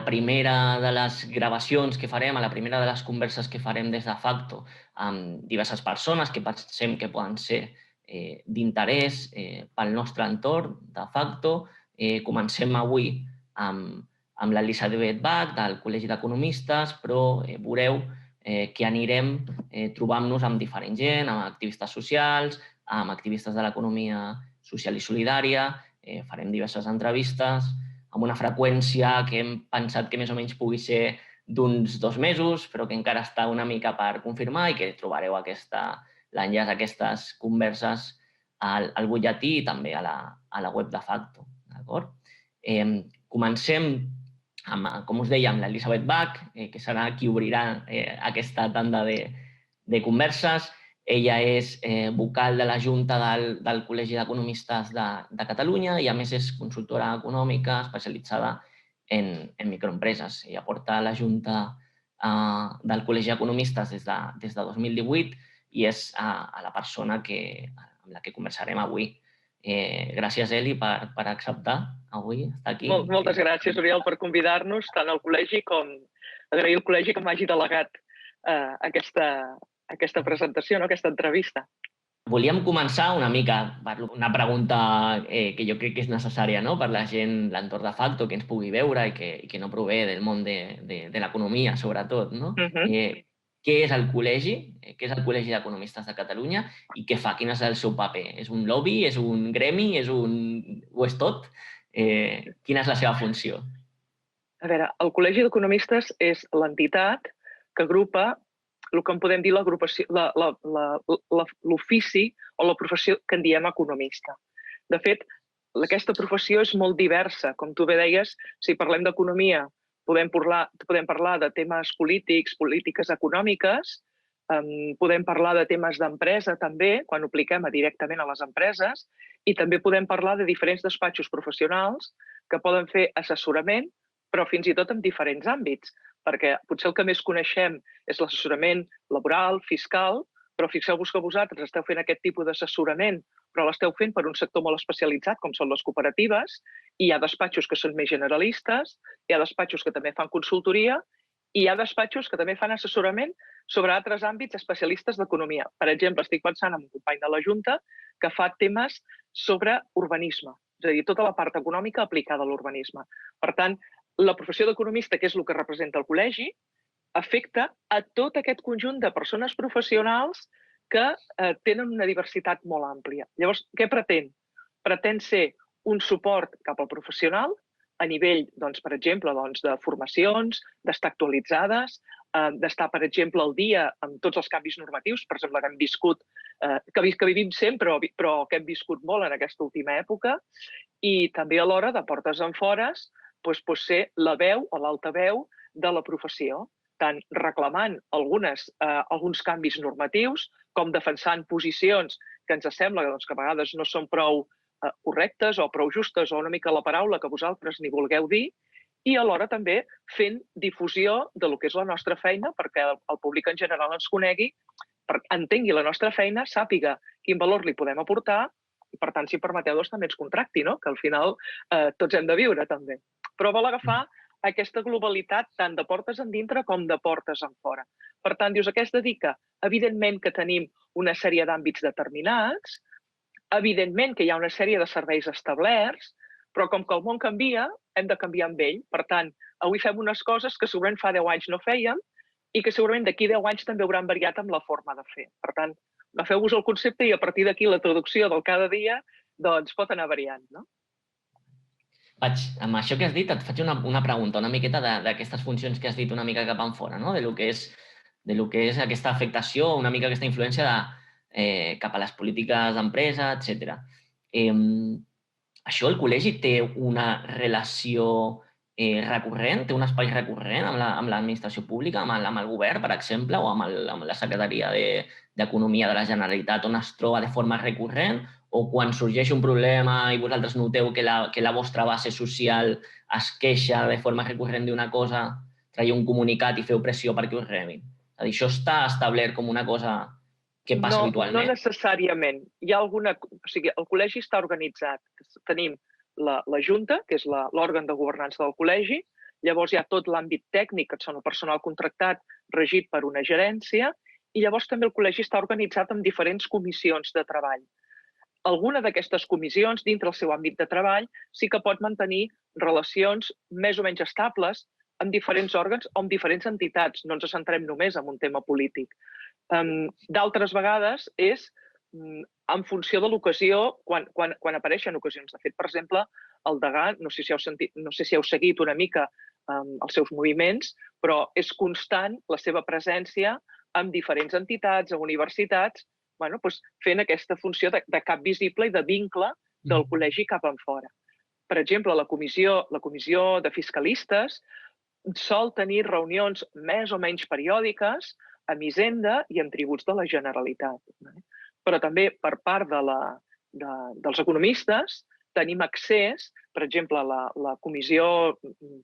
primera de les gravacions que farem, a la primera de les converses que farem des de Facto amb diverses persones que pensem que poden ser d'interès pel nostre entorn de Facto. Comencem avui amb l'Elisabet Bach del Col·legi d'Economistes, però veureu que anirem trobant-nos amb diferent gent, amb activistes socials, amb activistes de l'economia social i solidària, farem diverses entrevistes amb una freqüència que hem pensat que més o menys pugui ser d'uns 2 mesos, però que encara està una mica per confirmar i que trobareu l'enllaç a aquestes converses al butlletí i també a la web de Facto. Comencem, com us deia, amb l'Elisabet Bach, que serà qui obrirà aquesta tanda de converses. Ella és vocal de la Junta del Col·legi d'Economistes de Catalunya i, a més, és consultora econòmica especialitzada en microempreses. Ella porta la Junta del Col·legi d'Economistes des de 2018 i és la persona amb la que conversarem avui. Gràcies, Eli, per acceptar avui estar aquí. Moltes gràcies, Oriol, per convidar-nos tant al col·legi com agrair al col·legi que m'hagi delegat aquesta presentació, aquesta entrevista. Volíem començar una mica per una pregunta que jo crec que és necessària per la gent, l'entorn de Facto, que ens pugui veure i que no prové del món de l'economia, sobretot. Què és el col·legi? Què és el Col·legi d'Economistes de Catalunya i què fa? Quin és el seu paper? És un lobby? És un gremi? O és tot? Quina és la seva funció? A veure, el Col·legi d'Economistes és l'entitat que agrupa el que en podem dir l'ofici o la professió que en diem economista. De fet, aquesta professió és molt diversa. Com tu bé deies, si parlem d'economia, podem parlar de temes polítics, polítiques econòmiques, podem parlar de temes d'empresa també, quan ho apliquem directament a les empreses, i també podem parlar de diferents despatxos professionals que poden fer assessorament, però fins i tot en diferents àmbits, perquè potser el que més coneixem és l'assessorament laboral, fiscal, però fixeu-vos que vosaltres esteu fent aquest tipus d'assessorament, però l'esteu fent per un sector molt especialitzat, com són les cooperatives, i hi ha despatxos que són més generalistes, hi ha despatxos que també fan consultoria, i hi ha despatxos que també fan assessorament sobre altres àmbits especialistes d'economia. Per exemple, estic pensant en un company de la Junta que fa temes sobre urbanisme, és a dir, tota la part econòmica aplicada a l'urbanisme. Per tant, la professió d'economista, que és el que representa el col·legi, afecta a tot aquest conjunt de persones professionals que tenen una diversitat molt àmplia. Llavors, què pretén? Pretén ser un suport cap al professional a nivell, per exemple, de formacions, d'estar actualitzades, d'estar, per exemple, al dia amb tots els canvis normatius, per exemple, que hem viscut, que vivim sempre, però que hem viscut molt en aquesta última època, i també alhora, de portes enfores, pot ser la veu o l'altaveu de la professió, tant reclamant alguns canvis normatius com defensant posicions que ens sembla que a vegades no són prou correctes o prou justes o una mica la paraula que vosaltres n'hi vulgueu dir, i alhora també fent difusió del que és la nostra feina perquè el públic en general ens conegui, entengui la nostra feina, sàpiga quin valor li podem aportar i, per tant, si permeteu, també ens contracti, que al final tots hem de viure també. Però vol agafar aquesta globalitat tant de portes endintre com de portes enfora. Per tant, dius, a què es dedica? Evidentment que tenim una sèrie d'àmbits determinats, evidentment que hi ha una sèrie de serveis establerts, però com que el món canvia, hem de canviar amb ell. Per tant, avui fem unes coses que segurament fa 10 anys no fèiem i que segurament d'aquí 10 anys també hauran variat amb la forma de fer. Per tant, agafeu-vos el concepte i a partir d'aquí la traducció del cada dia pot anar variant, no? Amb això que has dit, et faig una pregunta una miqueta d'aquestes funcions que has dit una mica cap enfora, de lo que és aquesta afectació, una mica aquesta influència cap a les polítiques d'empresa, etc. Això, el col·legi té una relació recurrent, té un espai recurrent amb l'administració pública, amb el govern, per exemple, o amb la Secretaria d'Economia de la Generalitat, on es troba de forma recurrent, o quan sorgeix un problema i vosaltres noteu que la vostra base social es queixa de forma recurrent d'una cosa, traieu un comunicat i feu pressió perquè us rebin. És a dir, això està establert com una cosa que passa habitualment? No necessàriament. Hi ha o sigui, el col·legi està organitzat. Tenim la Junta, que és l'òrgan de governança del col·legi, llavors hi ha tot l'àmbit tècnic, que són el personal contractat regit per una gerència, i llavors també el col·legi està organitzat en diferents comissions de treball. Alguna d'aquestes comissions, dintre el seu àmbit de treball, sí que pot mantenir relacions més o menys estables amb diferents òrgans o amb diferents entitats. No ens centrem només en un tema polític. D'altres vegades és en funció de l'ocasió, quan apareixen ocasions. De fet, per exemple, el degà, no sé si heu seguit una mica els seus moviments, però és constant la seva presència amb diferents entitats, a universitats, fent aquesta funció de cap visible i de vincle del col·legi cap enfora. Per exemple, la comissió de fiscalistes sol tenir reunions més o menys periòdiques amb Hisenda i amb tributs de la Generalitat. Però també per part dels economistes tenim accés, per exemple, la comissió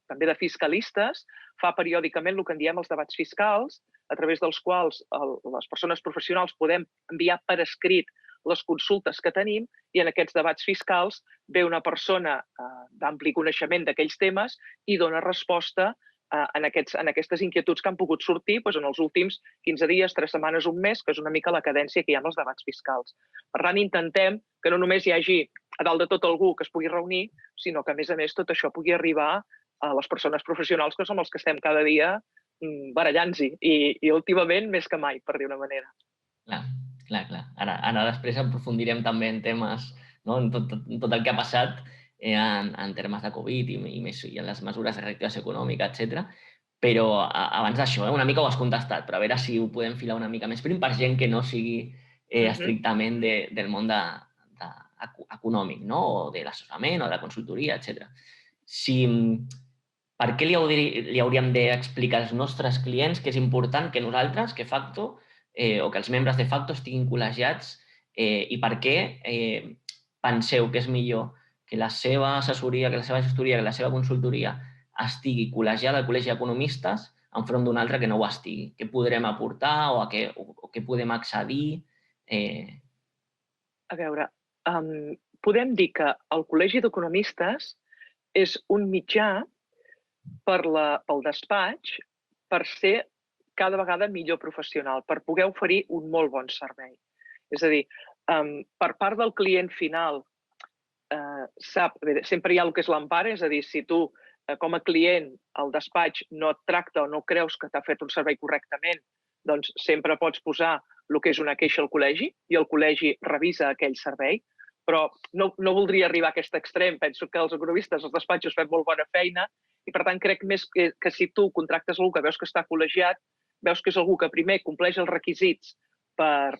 també de fiscalistes fa periòdicament el que en diem els debats fiscals, a través dels quals les persones professionals podem enviar per escrit les consultes que tenim, i en aquests debats fiscals ve una persona d'ampli coneixement d'aquells temes i dona resposta en aquestes inquietuds que han pogut sortir en els últims 15 dies, 3 setmanes, un mes, que és una mica la cadència que hi ha amb els debats fiscals. Per tant, intentem que no només hi hagi a dalt de tot algú que es pugui reunir, sinó que, a més, tot això pugui arribar a les persones professionals, que som els que estem cada dia barallant-s'hi, i últimament més que mai, per dir una manera. Clar. Ara després aprofundirem també en temes, en tot el que ha passat en termes de Covid i en les mesures de reactivació econòmica, etc. Però abans d'això, una mica ho has contestat, però a veure si ho podem filar una mica més prim per gent que no sigui estrictament del món econòmic, o de l'assessorament o de la consultoria, etc. Per què li hauríem d'explicar als nostres clients que és important que nosaltres, que Facto, o que els membres de Facto estiguin col·legiats, i per què penseu que és millor que la seva assessoria, que la seva gestoria, que la seva consultoria estigui col·legiada al Col·legi d'Economistes enfront d'un altre que no ho estigui? Què podrem aportar o què podem accedir? A veure, podem dir que el Col·legi d'Economistes és un mitjà pel despatx per ser cada vegada millor professional, per poder oferir un molt bon servei. És a dir, per part del client final, sempre hi ha el que és l'empara, és a dir, si tu com a client el despatx no et tracta o no creus que t'ha fet un servei correctament, doncs sempre pots posar el que és una queixa al col·legi i el col·legi revisa aquell servei, però no voldria arribar a aquest extrem. Penso que els economistes, els despatxos, fem molt bona feina i, per tant, crec més que si tu contractes algú que veus que està col·legiat, veus que és algú que primer compleix els requisits per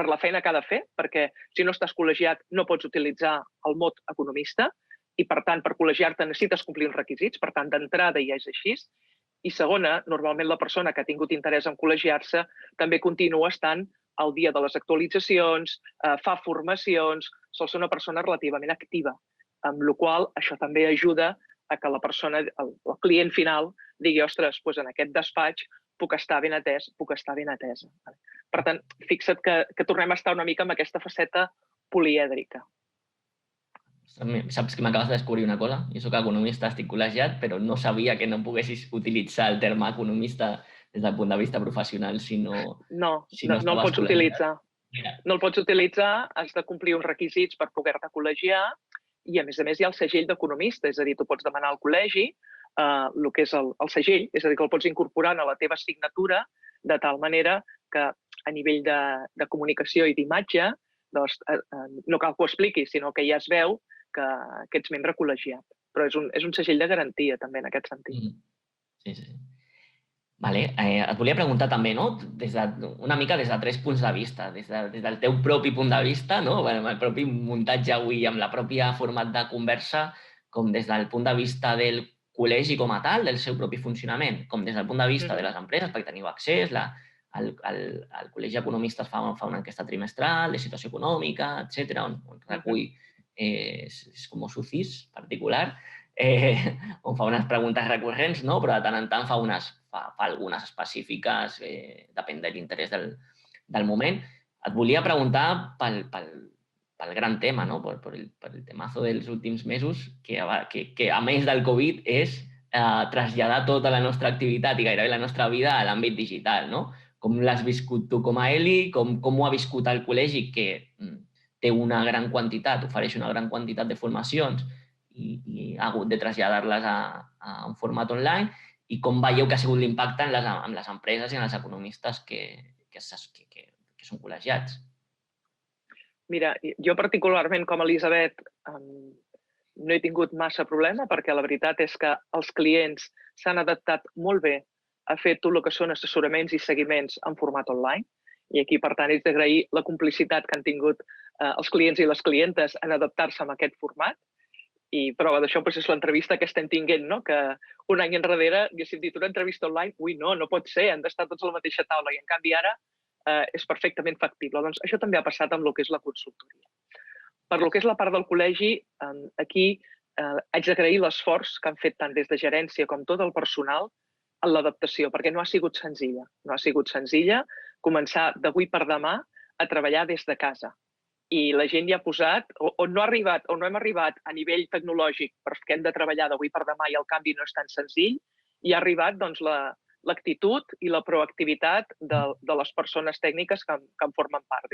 la feina que ha de fer, perquè si no estàs col·legiat no pots utilitzar el mot economista i, per tant, per col·legiar-te necessites complir els requisits, per tant, d'entrada ja és així. I segona, normalment la persona que ha tingut interès en col·legiar-se també continua estant al dia de les actualitzacions, fa formacions, sol ser una persona relativament activa, amb la qual cosa això també ajuda a que la persona, el client final, digui, ostres, en aquest despatx puc estar ben atès, puc estar ben atesa. Per tant, fixa't que tornem a estar una mica amb aquesta faceta polièdrica. Saps que m'acabes de descobrir una cosa? Jo soc economista, estic col·legiat, però no sabia que no poguessis utilitzar el terme economista des del punt de vista professional si no el pots utilitzar. No el pots utilitzar, has de complir uns requisits per poder-te col·legiar i, a més, hi ha el segell d'economista, és a dir, tu pots demanar al col·legi el que és el segell, és a dir, que el pots incorporar a la teva signatura de tal manera que a nivell de comunicació i d'imatge no cal que ho expliqui, sinó que ja es veu que ets membre col·legiat. Però és un segell de garantia, també, en aquest sentit. Sí. Vale. Et volia preguntar també, una mica des de 3 punts de vista, des del teu propi punt de vista, amb el propi muntatge avui, amb la pròpia format de conversa, com des del punt de vista del col·legi com a tal, del seu propi funcionament, com des del punt de vista de les empreses, perquè teniu accés, el Col·legi d'Economistes fa una enquesta trimestral de situació econòmica, etc., on recull és com un CIS particular, on fa unes preguntes recurrents, però de tant en tant fa algunes específiques, depèn de l'interès del moment. Et volia preguntar pel gran per el temazo dels últims mesos, que a més del Covid és traslladar tota la nostra activitat i gairebé la nostra vida a l'àmbit digital, no? Com l'has viscut tu com a Eli, com ho ha viscut el col·legi, que té una gran quantitat, ofereix una gran quantitat de formacions i ha hagut de traslladar-les a un format online, i com veieu que ha sigut l'impacte en les empreses i en els economistes que són col·legiats. Mira, jo particularment com a Elisabet no he tingut massa problema perquè la veritat és que els clients s'han adaptat molt bé a fer tot el que són assessoraments i seguiments en format online. I aquí, per tant, és d'agrair la complicitat que han tingut els clients i les clientes en adaptar-se a aquest format. I prova d'això és l'entrevista que estem tinguent, no? Que un any enrere haguéssim dit una entrevista online, ui, no pot ser, han d'estar tots a la mateixa taula, i en canvi ara és perfectament factible. Doncs això també ha passat amb el que és la consultoria. Per lo que és la part del col·legi, aquí haig d'agrair l'esforç que han fet tant des de gerència com tot el personal en l'adaptació, perquè no ha sigut senzilla. No ha sigut senzilla començar d'avui per demà a treballar des de casa. I la gent ja ha posat, on no hem arribat a nivell tecnològic perquè hem de treballar d'avui per demà i el canvi no és tan senzill, i ha arribat l'actitud i la proactivitat de les persones tècniques que en formen part,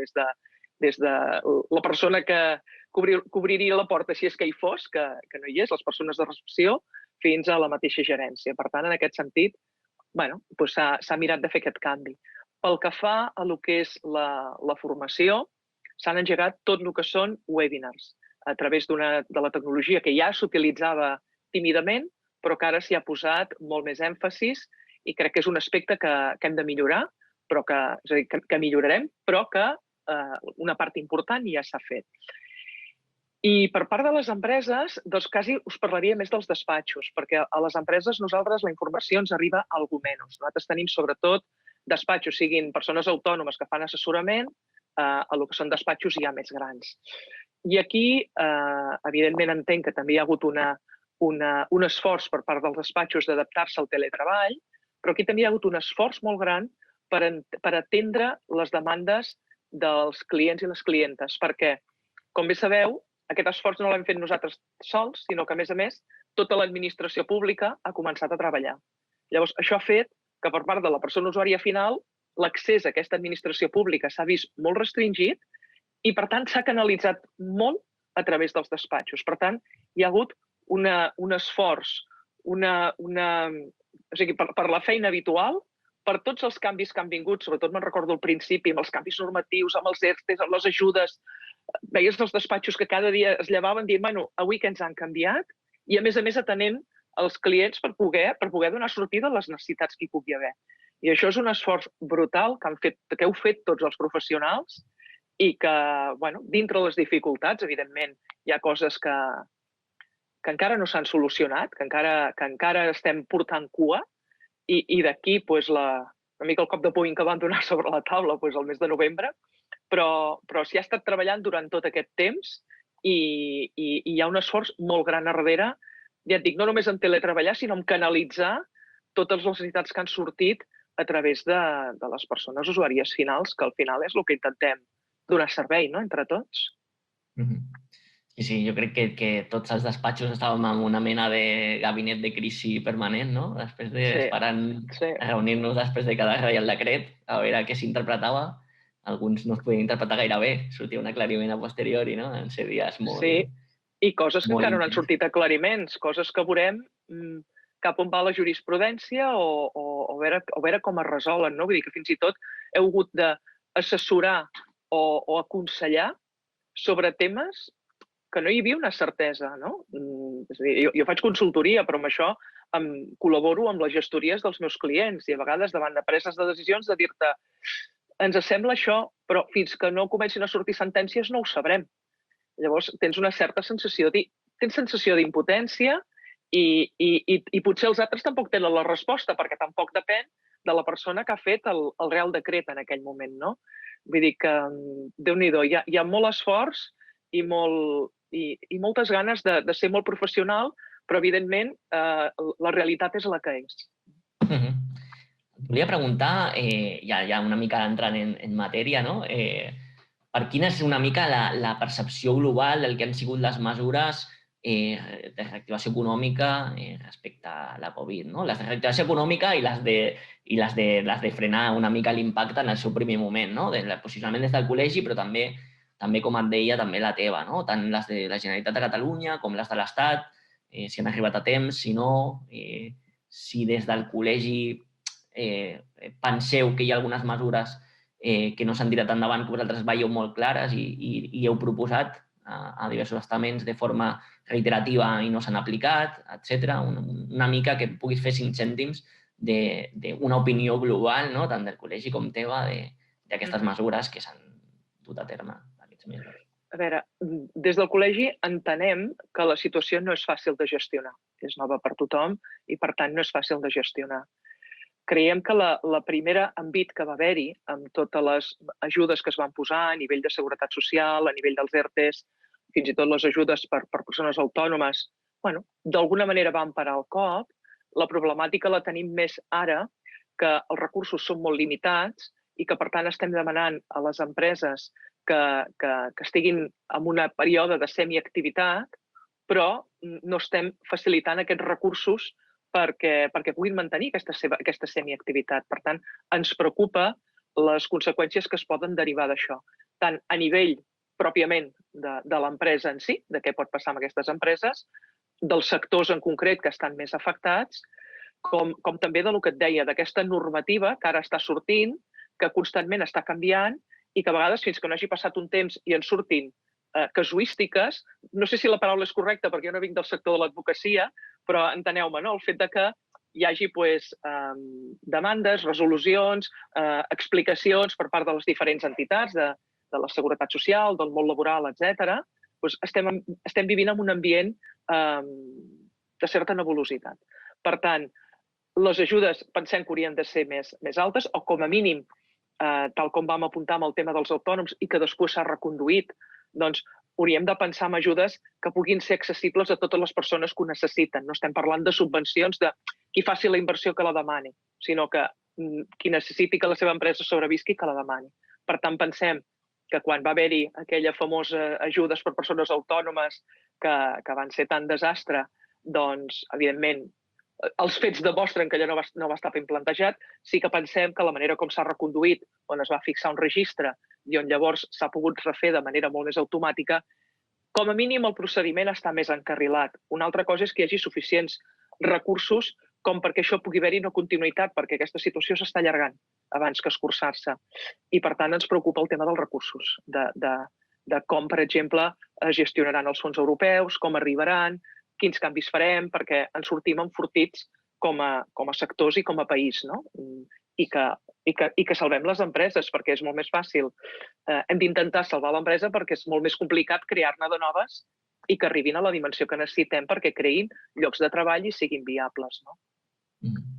des de la persona que cobriria la porta si és que hi fos, que no hi és, les persones de recepció, fins a la mateixa gerència. Per tant, en aquest sentit, s'ha mirat de fer aquest canvi. Pel que fa a el que és la formació, s'han engegat tot el que són webinars a través de la tecnologia que ja s'utilitzava tímidament, però que ara s'hi ha posat molt més èmfasis i crec que és un aspecte que hem de millorar, és a dir, que millorarem, però que una part important ja s'ha fet. I per part de les empreses, doncs quasi us parlaria més dels despatxos, perquè a les empreses nosaltres la informació ens arriba algo menys. Nosaltres tenim sobretot despatxos, siguin persones autònomes que fan assessorament, a el que són despatxos ja més grans. I aquí, evidentment, entenc que també hi ha hagut un esforç per part dels despatxos d'adaptar-se al teletreball, però aquí també hi ha hagut un esforç molt gran per atendre les demandes dels clients i les clientes, perquè, com bé sabeu, aquest esforç no l'hem fet nosaltres sols, sinó que, a més, tota l'administració pública ha començat a treballar. Llavors, això ha fet que per part de la persona usuària final l'accés a aquesta administració pública s'ha vist molt restringit i, per tant, s'ha canalitzat molt a través dels despatxos. Per tant, hi ha hagut un esforç, per la feina habitual, per tots els canvis que han vingut, sobretot me'n recordo al principi, amb els canvis normatius, amb els ERTEs, amb les ajudes, veies els despatxos que cada dia es llevaven dient, avui que ens han canviat, i a més atenent els clients per poder donar sortida a les necessitats que hi pugui haver. I això és un esforç brutal que heu fet tots els professionals i que, dintre les dificultats, evidentment, hi ha coses que encara no s'han solucionat, que encara estem portant cua, i d'aquí una mica el cop de puny que van donar sobre la taula el mes de novembre, però s'hi ha estat treballant durant tot aquest temps i hi ha un esforç molt gran a darrere, ja et dic, no només en teletreballar, sinó en canalitzar totes les necessitats que han sortit a través de les persones usuàries finals, que al final és el que intentem donar servei, no?, entre tots. Sí, jo crec que tots els despatxos estàvem en una mena de gabinet de crisi permanent, no? Després esperant reunir-nos després de cada Reial Decret, a veure què s'interpretava. Alguns no es podien interpretar gaire bé, sortia un aclariment a posteriori, no? En ser dies molt... Sí, i coses que encara no han sortit aclariments, coses que veurem cap on va la jurisprudència o veure com es resolen, no? Vull dir que fins i tot heu hagut d'assessorar o aconsellar sobre temes que no hi havia una certesa, no? És a dir, jo faig consultoria, però amb això col·laboro amb les gestories dels meus clients i a vegades davant de preses de decisions de dir-te ens sembla això, però fins que no comencin a sortir sentències no ho sabrem. Llavors tens una certa sensació d'impotència i potser els altres tampoc tenen la resposta perquè tampoc depèn de la persona que ha fet el Real Decret en aquell moment, no? Vull dir que, Déu-n'hi-do, hi ha molt esforç i moltes ganes de ser molt professional, però, evidentment, la realitat és la que és. Volia preguntar, ja una mica entrant en matèria, no? Per quina és una mica la percepció global del que han sigut les mesures de reactivació econòmica respecte a la Covid, no? Les de reactivació econòmica i les de frenar una mica l'impacte en el seu primer moment, no? Del posicionament des del col·legi, però també, com et deia, també la teva, no? Tant les de la Generalitat de Catalunya com les de l'Estat, si han arribat a temps, si no, si des del col·legi penseu que hi ha algunes mesures que no s'han tirat endavant, que vosaltres veieu molt clares i heu proposat a diversos estaments de forma reiterativa i no s'han aplicat, etc. Una mica que puguis fer 5 cèntims d'una opinió global, no? Tant del col·legi com teva, d'aquestes mesures que s'han dut a terme aquests mesos. A veure, des del col·legi entenem que la situació no és fàcil de gestionar. És nova per tothom i, per tant, no és fàcil de gestionar. Creiem que la primera envit que va haver-hi, amb totes les ajudes que es van posar a nivell de seguretat social, a nivell dels ERTEs, fins i tot les ajudes per persones autònomes, d'alguna manera van parar el cop. La problemàtica la tenim més ara, que els recursos són molt limitats i que, per tant, estem demanant a les empreses que estiguin en un període de semiactivitat, però no estem facilitant aquests recursos perquè puguin mantenir aquesta semiactivitat. Per tant, ens preocupa les conseqüències que es poden derivar d'això, tant a nivell pròpiament de l'empresa en si, de què pot passar amb aquestes empreses, dels sectors en concret que estan més afectats, com també del que et deia, d'aquesta normativa que ara està sortint, que constantment està canviant i que a vegades, fins que no hagi passat un temps i en surtin casuístiques, no sé si la paraula és correcta perquè jo no vinc del sector de l'advocacia, però enteneu-me, no? El fet que hi hagi demandes, resolucions, explicacions per part de les diferents entitats, de la seguretat social, del món laboral, etc. Estem vivint en un ambient de certa nebulositat. Per tant, les ajudes pensem que haurien de ser més altes o, com a mínim, tal com vam apuntar amb el tema dels autònoms i que després s'ha reconduït, doncs hauríem de pensar en ajudes que puguin ser accessibles a totes les persones que ho necessiten. No estem parlant de subvencions de qui faci la inversió que la demani, sinó que qui necessiti que la seva empresa sobrevisqui que la demani. Per tant, pensem que quan va haver-hi aquella famosa ajudes per persones autònomes que van ser tan desastre, doncs, evidentment, els fets demostren que allò no va estar ben plantejat. Sí que pensem que la manera com s'ha reconduït, on es va fixar un registre i on llavors s'ha pogut refer de manera molt més automàtica, com a mínim el procediment està més encarrilat. Una altra cosa és que hi hagi suficients recursos com perquè això pugui haver-hi una continuïtat, perquè aquesta situació s'està allargant abans que escurçar-se. I, per tant, ens preocupa el tema dels recursos, de com, per exemple, es gestionaran els fons europeus, com arribaran, quins canvis farem, perquè ens sortim enfortits com a sectors i com a país, no? I que salvem les empreses, perquè és molt més fàcil. Hem d'intentar salvar l'empresa perquè és molt més complicat crear-ne de noves i que arribin a la dimensió que necessitem perquè creïn llocs de treball i siguin viables, no?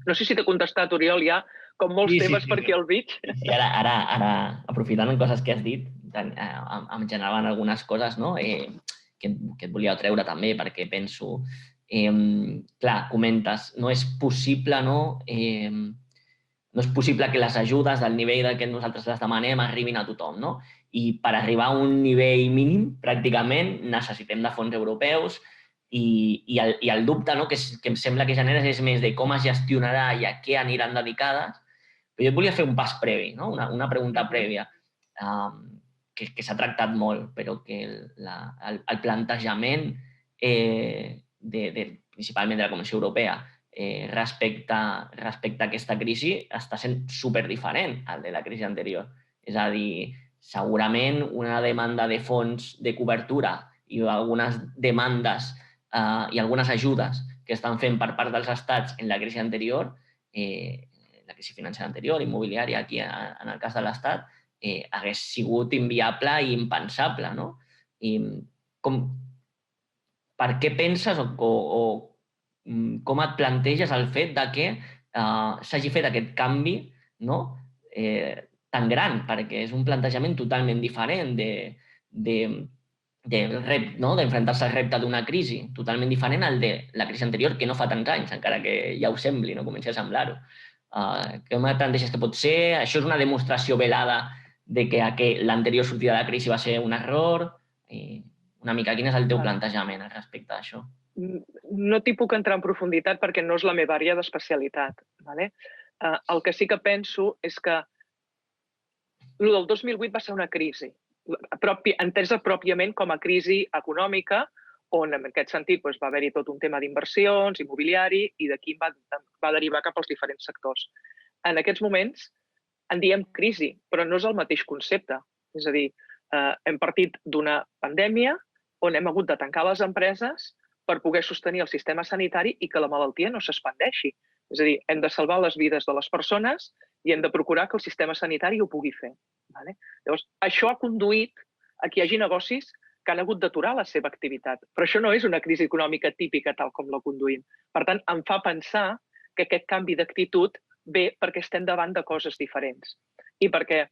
No sé si t'he contestat, Oriol, ja, com molts temes per aquí al mig. Sí, ara, aprofitant coses que has dit, em generaven algunes coses, no? Que et volia treure també, perquè penso... Clar, comentes, no és possible, no? No és possible que les ajudes del nivell que nosaltres les demanem arribin a tothom, no? I per arribar a un nivell mínim, pràcticament, necessitem de fons europeus i el dubte, no, que em sembla que generes és més de com es gestionarà i a què aniran dedicades. Però jo et volia fer un pas previ, no? Una pregunta prèvia que s'ha tractat molt, però que el plantejament principalment de la Comissió Europea respecte a aquesta crisi està sent superdiferent al de la crisi anterior. És a dir, segurament una demanda de fons de cobertura i algunes demandes i algunes ajudes que estan fent per part dels estats en la crisi anterior, la crisi financera anterior, immobiliària, aquí en el cas de l'estat, hagués sigut inviable i impensable, no? Per què penses o com et planteges el fet de que s'hagi fet aquest canvi, no? Tan gran, perquè és un plantejament totalment diferent d'enfrontar-se al repte d'una crisi, totalment diferent al de la crisi anterior, que no fa tants anys, encara que ja ho sembli, no comenci a semblar-ho. Com et planteges que pot ser? Això és una demostració velada de que l'anterior sortida de la crisi va ser un error? Una mica, quin és el teu plantejament respecte a això? No t'hi puc entrar en profunditat perquè no és la meva àrea d'especialitat. El que sí que penso és que el del 2008 va ser una crisi, entesa pròpiament com a crisi econòmica, on en aquest sentit va haver-hi tot un tema d'inversions, immobiliari, i d'aquí va derivar cap als diferents sectors. En aquests moments en diem crisi, però no és el mateix concepte. És a dir, hem partit d'una pandèmia on hem hagut de tancar les empreses per poder sostenir el sistema sanitari i que la malaltia no s'expandeixi. És a dir, hem de salvar les vides de les persones i hem de procurar que el sistema sanitari ho pugui fer. Llavors, això ha conduït a que hi hagi negocis que han hagut d'aturar la seva activitat. Però això no és una crisi econòmica típica tal com la conduïm. Per tant, em fa pensar que aquest canvi d'actitud ve perquè estem davant de coses diferents. I perquè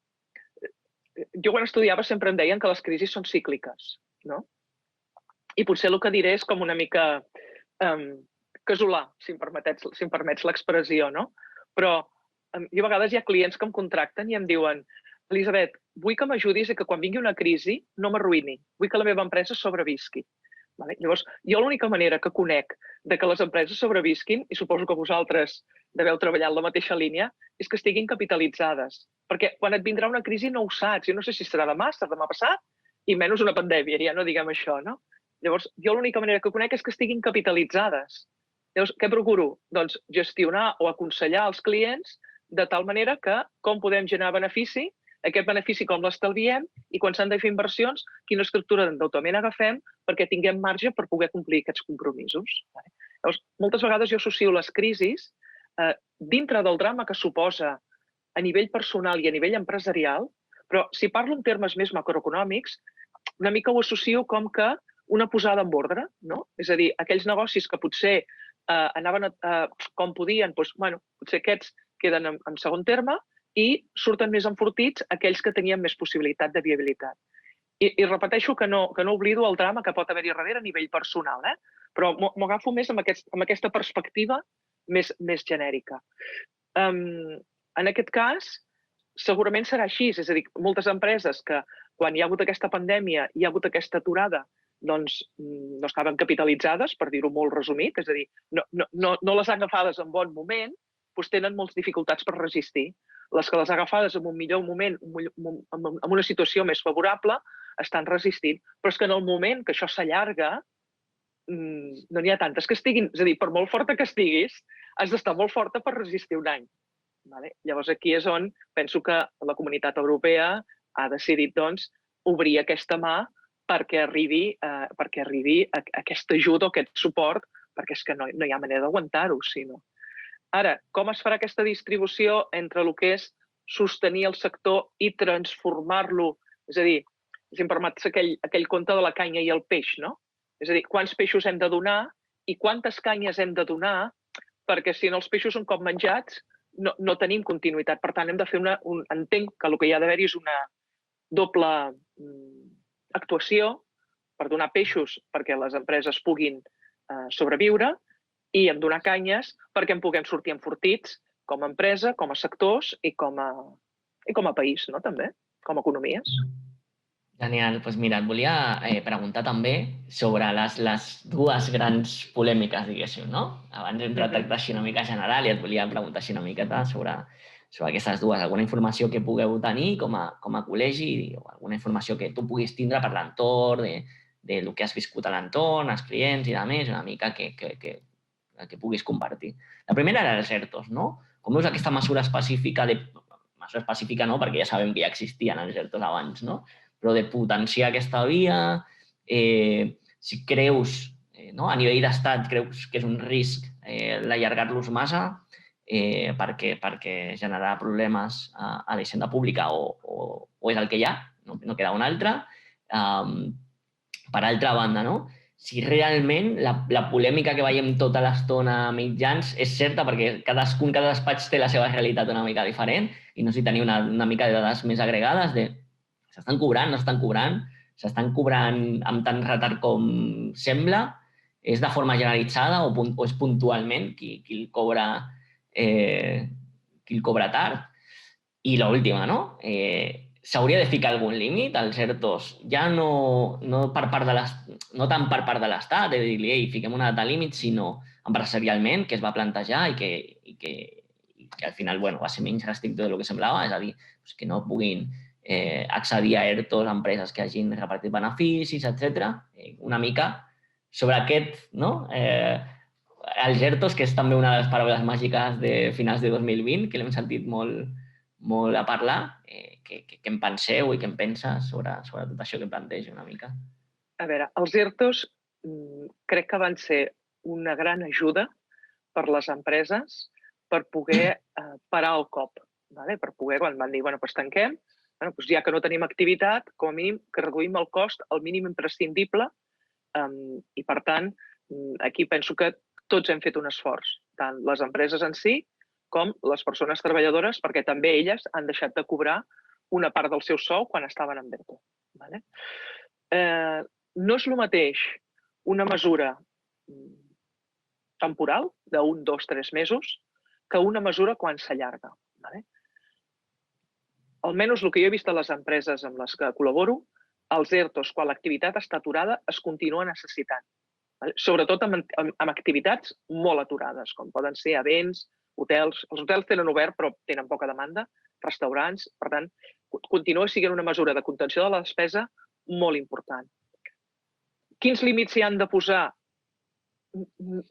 jo quan estudiava sempre em deien que les crisis són cícliques, no? I potser el que diré és com una mica casolà, si em permets l'expressió, no? Però jo a vegades hi ha clients que em contracten i em diuen: Elisabet, vull que m'ajudis a que quan vingui una crisi no m'arruïni, vull que la meva empresa sobrevisqui. Llavors, jo l'única manera que conec de que les empreses sobrevisquin, i suposo que vosaltres deveu treballar en la mateixa línia, és que estiguin capitalitzades. Perquè quan et vindrà una crisi no ho saps. Jo no sé si serà demà, serà demà passat, i menys una pandèmia, ja no diguem això, no? Llavors, jo l'única manera que conec és que estiguin capitalitzades. Llavors, què procuro? Doncs gestionar o aconsellar als clients de tal manera que com podem generar benefici, aquest benefici com l'estalviem i quan s'han de fer inversions, quina estructura d'endeutament agafem perquè tinguem marge per poder complir aquests compromisos. Llavors, moltes vegades jo associo les crisis dintre del drama que suposa a nivell personal i a nivell empresarial, però si parlo en termes més macroeconòmics, una mica ho associo com que una posada en ordre, no? És a dir, aquells negocis que potser anaven com podien, potser aquests queden en segon terme i surten més enfortits aquells que tenien més possibilitat de viabilitat. I repeteixo que no oblido el drama que pot haver-hi darrere a nivell personal, però m'ho agafo més amb aquesta perspectiva més genèrica. En aquest cas, segurament serà així, és a dir, moltes empreses que quan hi ha hagut aquesta pandèmia, hi ha hagut aquesta aturada, doncs no estaven capitalitzades, per dir-ho molt resumit, és a dir, no les han agafades en bon moment, doncs tenen moltes dificultats per resistir. Les que les agafades en un millor moment, en una situació més favorable, estan resistint. Però és que en el moment que això s'allarga, no n'hi ha tantes que estiguin. És a dir, per molt forta que estiguis, has d'estar molt forta per resistir un any. Llavors aquí és on penso que la Comunitat Europea ha decidit doncs, obrir aquesta mà perquè arribi aquesta ajuda o aquest suport, perquè és que no hi ha manera d'aguantar-ho, sinó. Ara, com es farà aquesta distribució entre el que és sostenir el sector i transformar-lo? És a dir, si em permets aquell conte de la canya i el peix, no? És a dir, quants peixos hem de donar i quantes canyes hem de donar, perquè si no els peixos un cop menjats no tenim continuïtat. Per tant, hem de fer entenc que el que hi ha d'haver-hi és una doble actuació per donar peixos perquè les empreses puguin sobreviure i en donar canyes perquè en puguem sortir enfortits com a empresa, com a sectors i com a país, no? També, com a economies. Genial. Doncs mira, et volia preguntar també sobre les dues grans polèmiques, diguéssim, no? Abans hem tractat així una mica general i et volia preguntar així una miqueta sobre aquestes dues. Alguna informació que pugueu tenir com a col·legi o alguna informació que tu puguis tindre per l'entorn, del que has viscut a l'entorn, els clients i demés, una mica que puguis compartir. La primera era els ERTOs, no? Com veus aquesta mesura específica mesura específica no, perquè ja sabem que ja existien els ERTOs abans, no? Però de potenciar aquesta via, si creus, a nivell d'estat, creus que és un risc l'allargar-los massa perquè generarà problemes a la hisenda pública o és el que hi ha, no queda un altre. Per altra banda, si realment la polèmica que veiem tota l'estona a mitjans és certa perquè cada despatx té la seva realitat una mica diferent i no sé si teniu una mica de dades més agregades de s'estan cobrant, no estan cobrant, s'estan cobrant amb tant retard com sembla, és de forma generalitzada o és puntualment qui el cobra tard. I l'última, s'hauria de ficar algun límit als ERTOs, ja no tant per part de l'Estat, de dir-li, ei, fiquem una data límit, sinó empresarialment, que es va plantejar i que al final va ser menys restrictiu del que semblava, és a dir, que no puguin accedir a ERTOs a empreses que hagin repartit beneficis, etc. Una mica sobre aquest, no? Els ERTOs, que és també una de les paraules màgiques de finals de 2020, que l'hem sentit molt a parlar, què en penseu i què en penses sobre tot això que plantejo una mica? A veure, els ERTOs crec que van ser una gran ajuda per les empreses per poder parar el cop. Per poder, quan van dir, doncs tanquem, ja que no tenim activitat, com a mínim que reduïm el cost al mínim imprescindible i, per tant, aquí penso que tots hem fet un esforç, tant les empreses en si com les persones treballadores, perquè també elles han deixat de cobrar una part del seu sou quan estaven en ERTO. No és el mateix una mesura temporal d'1, 2, 3 mesos que una mesura quan s'allarga. Almenys el que jo he vist a les empreses amb les que col·laboro, els ERTOs, quan l'activitat està aturada, es continua necessitant. Sobretot amb activitats molt aturades, com poden ser events, hotels. Els hotels tenen obert però tenen poca demanda, restaurants, per tant, continua sent una mesura de contenció de la despesa molt important. Quins límits s'hi han de posar?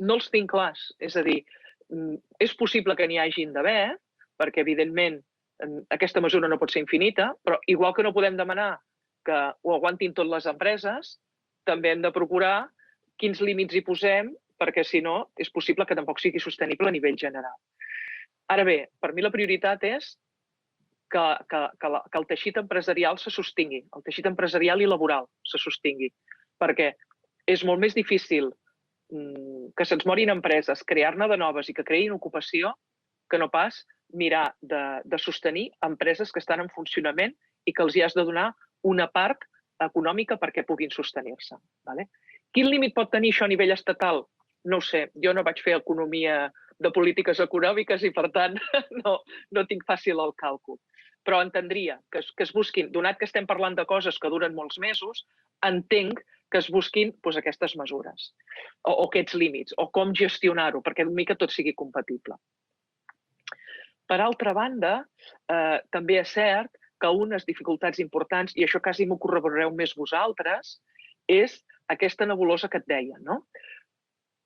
No els tinc clars. És a dir, és possible que n'hi hagin d'haver, perquè, evidentment, aquesta mesura no pot ser infinita, però igual que no podem demanar que ho aguantin totes les empreses, també hem de procurar quins límits hi posem, perquè, si no, és possible que tampoc sigui sostenible a nivell general. Ara bé, per mi la prioritat és que el teixit empresarial se sostingui, el teixit empresarial i laboral se sostingui, perquè és molt més difícil que se'ns morin empreses, crear-ne de noves i que creïn ocupació, que no pas mirar de sostenir empreses que estan en funcionament i que els hi has de donar una part econòmica perquè puguin sostenir-se. Quin límit pot tenir això a nivell estatal? No ho sé, jo no vaig fer economia de polítiques econòmiques i, per tant, no tinc fàcil el càlcul. Però entendria que es busquin, donat que estem parlant de coses que duren molts mesos, entenc que es busquin aquestes mesures o aquests límits, o com gestionar-ho, perquè una mica tot sigui compatible. Per altra banda, també és cert que unes dificultats importants, i això quasi m'ho corroborareu més vosaltres, és aquesta nebulosa que et deia.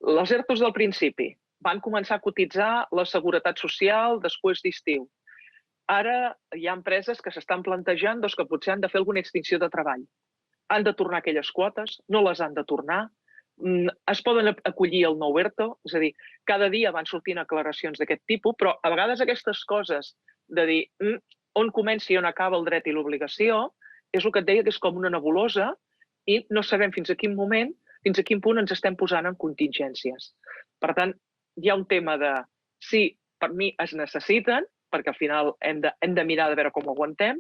Les ERTOs del principi van començar a cotitzar la Seguretat Social després d'estiu. Ara hi ha empreses que s'estan plantejant que potser han de fer alguna extinció de treball. Han de tornar aquelles quotes, no les han de tornar, es poden acollir al nou ERTO, és a dir, cada dia van sortint aclaracions d'aquest tipus, però a vegades aquestes coses de dir on comença i on acaba el dret i l'obligació, és el que et deia que és com una nebulosa i no sabem fins a quin moment, fins a quin punt ens estem posant en contingències. Per tant, hi ha un tema de si per mi es necessiten, perquè al final hem de mirar de veure com ho aguantem,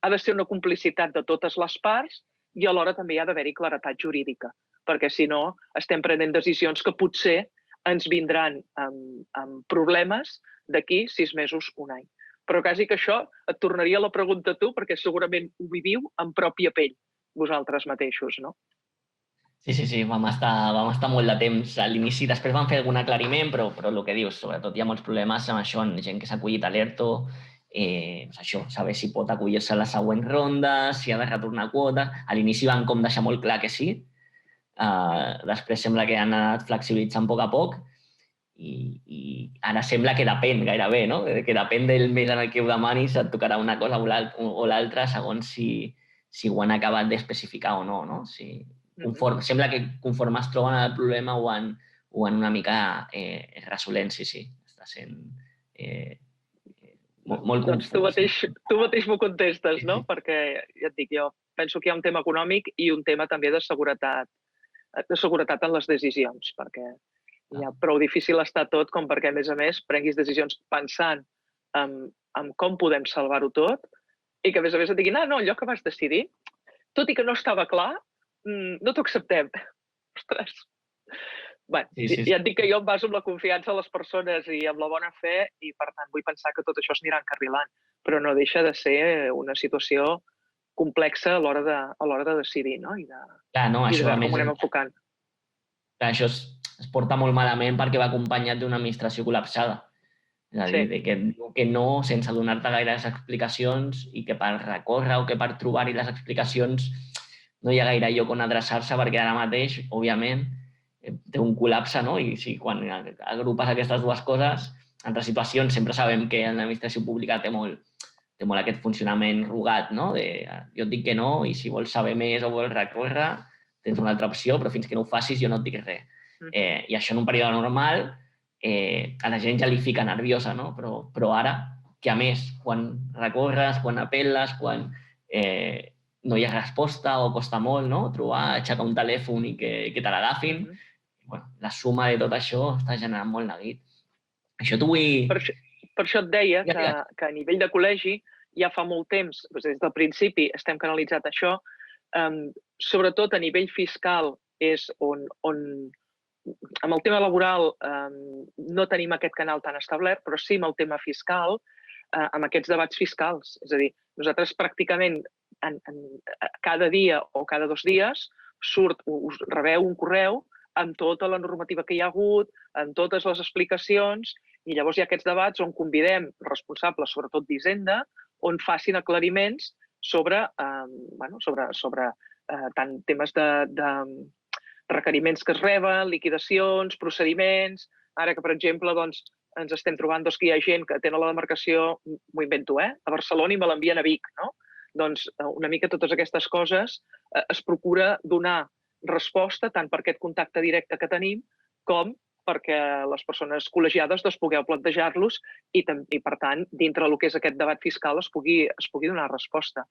ha de ser una complicitat de totes les parts i alhora també hi ha d'haver-hi claretat jurídica, perquè si no estem prenent decisions que potser ens vindran amb problemes d'aquí 6 mesos, un any. Però quasi que això et tornaria la pregunta a tu, perquè segurament ho viviu en pròpia pell, vosaltres mateixos, no? Sí, vam estar molt de temps a l'inici. Després vam fer algun aclariment, però el que dius, sobretot hi ha molts problemes amb això, amb gent que s'ha acollit a l'ERTO, això, saber si pot acollir-se a la següent ronda, si ha de retornar quota. A l'inici van com deixar molt clar que sí. Després sembla que han anat flexibilitzant a poc i ara sembla que depèn gairebé, no? Que depèn del mes en el que ho demanis, et tocarà una cosa o l'altra segons si ho han acabat d'especificar o no, no? Sembla que conforme es troben el problema ho han una mica resolent, sí. Està sent molt confús. Tu mateix m'ho contestes, no? Perquè, ja et dic, jo penso que hi ha un tema econòmic i un tema també de seguretat en les decisions, perquè ja prou difícil està tot com perquè, a més, prenguis decisions pensant en com podem salvar-ho tot i que, a més, et diguin, no, allò que vas decidir, tot i que no estava clar, no t'ho acceptem. Ostres. Bé, ja et dic que jo em baso en la confiança de les persones i amb la bona fe i, per tant, vull pensar que tot això s'anirà encarrilant, però no deixa de ser una situació complexa a l'hora de decidir, no? I de això, veure a com més, ho anem enfocant. això es porta molt malament perquè va acompanyat d'una administració col·lapsada. És a dir, que no, sense donar-te gaires explicacions i que per recórrer o que per trobar-hi les explicacions no hi ha gaire lloc on adreçar-se perquè ara mateix, òbviament, té un col·lapse, no? I si quan agrupes aquestes dues coses, entre situacions sempre sabem que l'administració pública té molt aquest funcionament rugat, no? Jo et dic que no i si vols saber més o vols recórrer tens una altra opció, però fins que no ho facis jo no et dic res. I això en un període normal a la gent ja li fica nerviosa, no? Però ara, que a més, quan recorres, quan apel·les, quan no hi ha resposta o costa molt, no? Trobar, aixecar un telèfon i que te l'agafin, la suma de tot això està generant molt neguit. Això t'ho vull... Per això et deia que a nivell de col·legi ja fa molt temps, des del principi estem canalitzat això, sobretot a nivell fiscal és on amb el tema laboral no tenim aquest canal tan establert, però sí amb el tema fiscal, amb aquests debats fiscals. És a dir, nosaltres pràcticament cada dia o cada 2 dies us rebeu un correu amb tota la normativa que hi ha hagut, amb totes les explicacions, i llavors hi ha aquests debats on convidem responsables, sobretot d'Hisenda, on facin aclariments sobre tant temes de requeriments que es reben, liquidacions, procediments. Ara que, per exemple, ens estem trobant que hi ha gent que tenen la demarcació, m'ho invento, a Barcelona i me l'envien a Vic, no? Doncs una mica totes aquestes coses es procura donar resposta tant per aquest contacte directe que tenim com perquè les persones col·legiades pugueu plantejar-los i, per tant, dintre del que és aquest debat fiscal es pugui donar resposta.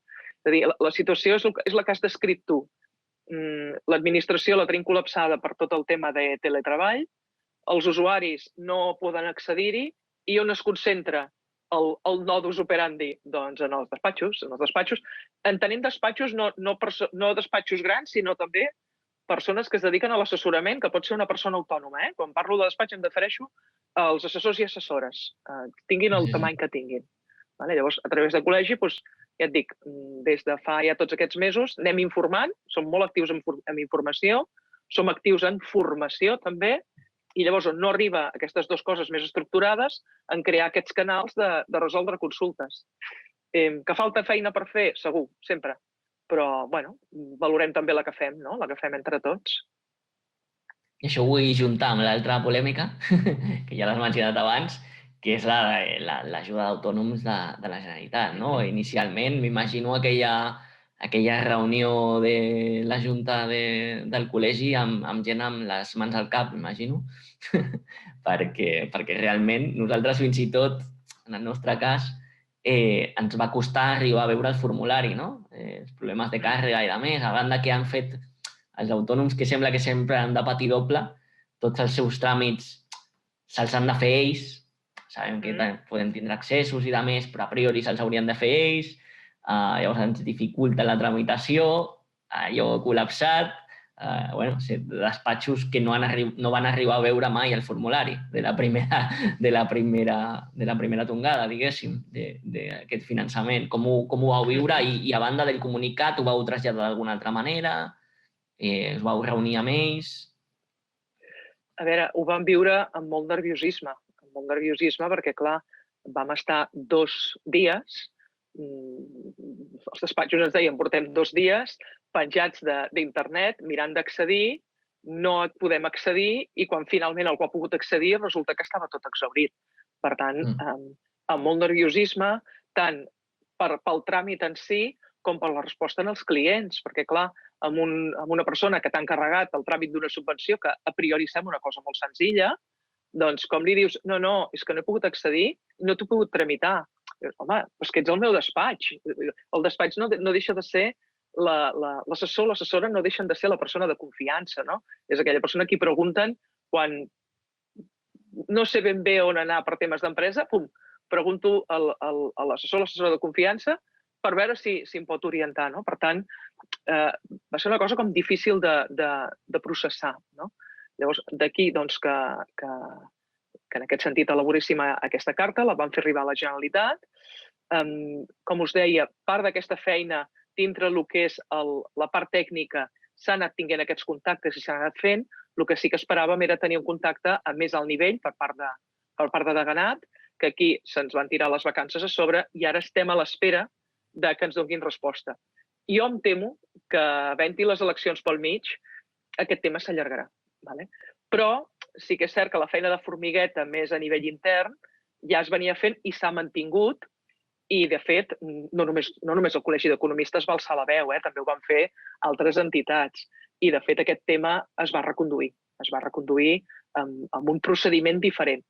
És a dir, la situació és la que has descrit tu. L'administració la tenim col·lapsada per tot el tema de teletreball, els usuaris no poden accedir-hi i on es concentra el nodus operandi? Doncs en els despatxos. Entenent despatxos no despatxos grans, sinó també persones que es dediquen a l'assessorament, que pot ser una persona autònoma. Quan parlo de despatx em refereixo als assessors i assessores, tinguin el tamany que tinguin. Llavors, a través de col·legi, ja et dic, des de fa ja tots aquests mesos anem informant, som molt actius en informació, som actius en formació també, i llavors on no arriba aquestes dues coses més estructurades, en crear aquests canals de resoldre consultes. Que falta feina per fer? Segur, sempre. Però, valorem també la que fem, no? La que fem entre tots. I això ho vull juntar amb l'altra polèmica, que ja l'has mencionat abans, que és l'ajuda d'autònoms de la Generalitat, no? Inicialment, m'imagino aquella reunió de la Junta del col·legi amb gent amb les mans al cap, m'imagino, perquè realment nosaltres fins i tot, en el nostre cas, ens va costar arribar a veure el formulari, no? Els problemes de càrrega i de més, a banda que han fet els autònoms que sembla que sempre han de patir doble, tots els seus tràmits se'ls han de fer ells, sabem que poden tindre accessos i de més, però a priori se'ls haurien de fer ells, llavors ens dificulta la tramitació, allò col·lapsat, despatxos que no van arribar a veure mai el formulari de la primera tongada, diguéssim, d'aquest finançament. Com ho vau viure i a banda del comunicat ho vau traslladar d'alguna altra manera? Us vau reunir amb ells? A veure, ho vam viure amb molt nerviosisme, perquè, clar, vam estar 2 dies, els despatxos ens deien portem 2 dies penjats d'internet, mirant d'accedir, no podem accedir i quan finalment algú ha pogut accedir resulta que estava tot exhaurit. Per tant, amb molt nerviosisme, tant pel tràmit en si com per la resposta als clients, perquè, clar, amb una persona que t'ha encarregat el tràmit d'una subvenció, que a priori sembla una cosa molt senzilla, doncs com li dius, no, és que no he pogut accedir, no t'ho he pogut tramitar. Home, és que ets el meu despatx. El despatx no deixa de ser l'assessor, l'assessora no deixen de ser la persona de confiança, no? És aquella persona a qui pregunten quan no sé ben bé on anar per temes d'empresa, pregunto a l'assessor, l'assessora de confiança per veure si em pot orientar, no? Per tant, va ser una cosa com difícil de processar, no? Llavors, d'aquí que en aquest sentit elaboréssim aquesta carta, la vam fer arribar a la Generalitat. Com us deia, part d'aquesta feina dintre el que és la part tècnica s'han anat tinguent aquests contactes i s'han anat fent, el que sí que esperàvem era tenir un contacte a més alt nivell per part de Deganat, que aquí se'ns van tirar les vacances a sobre i ara estem a l'espera de que ens donin resposta. Jo em temo que, havent-hi les eleccions pel mig, aquest tema s'allargarà. Però sí que és cert que la feina de formigueta més a nivell intern ja es venia fent i s'ha mantingut i, de fet, no només el Col·legi d'Economistes va alçar la veu, també ho van fer altres entitats. I, de fet, aquest tema es va reconduir. Es va reconduir amb un procediment diferent,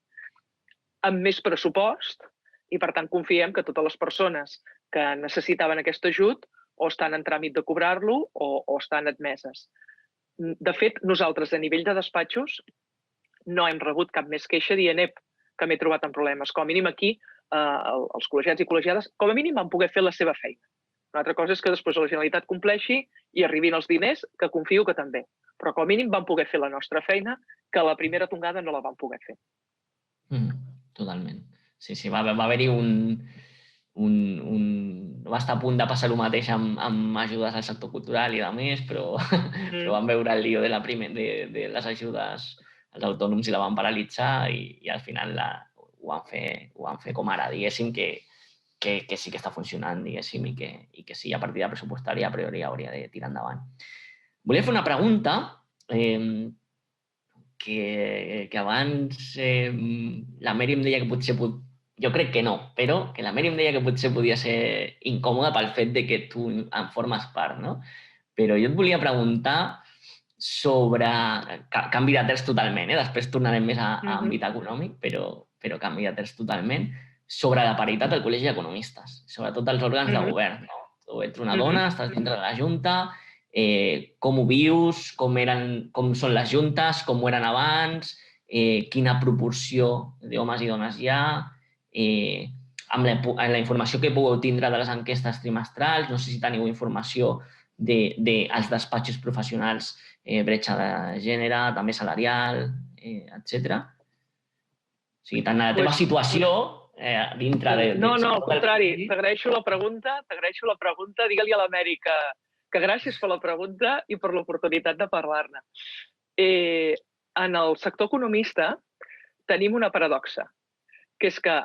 amb més pressupost, i, per tant, confiem que totes les persones que necessitaven aquest ajut o estan en tràmit de cobrar-lo o estan admeses. De fet, nosaltres, a nivell de despatxos, no hem rebut cap més queixa dient que m'he trobat en problemes. Com a mínim aquí, els col·legiats i col·legiades, com a mínim van poder fer la seva feina. Una altra cosa és que després la Generalitat compleixi i arribin els diners, que confio que també. Però com a mínim van poder fer la nostra feina, que la primera tongada no la van poder fer. Totalment. Sí, va haver-hi va estar a punt de passar el mateix amb ajudes al sector cultural i de més, però vam veure el lío de les ajudes als autònoms i la van paralitzar i al final ho van fer com ara, diguéssim, que sí que està funcionant, diguéssim, i que sí, a partida pressupostària a priori hauria de tirar endavant. Volia fer una pregunta que abans la Mary em deia que potser jo crec que no, però que la Mary em deia que potser podia ser incòmoda pel fet de que tu en formes part, no? Però jo et volia preguntar sobre canvi de terç totalment, després tornarem més a àmbit econòmic, però canvi de terç totalment, sobre la paritat del Col·legi d'Economistes, sobretot els òrgans de govern. Tu ets una dona, estàs dintre de la Junta, com ho vius, com són les juntes, com ho eren abans, quina proporció d'homes i dones hi ha, amb la informació que pugueu tindre de les enquestes trimestrals, no sé si teniu informació dels despatxos professionals, bretxa de gènere, també salarial, etc. O sigui, tant la teva situació dintre de... No, al contrari, t'agraeixo la pregunta, digue-li a l'Amèrica que gràcies per la pregunta i per l'oportunitat de parlar-ne. En el sector economista tenim una paradoxa, que és que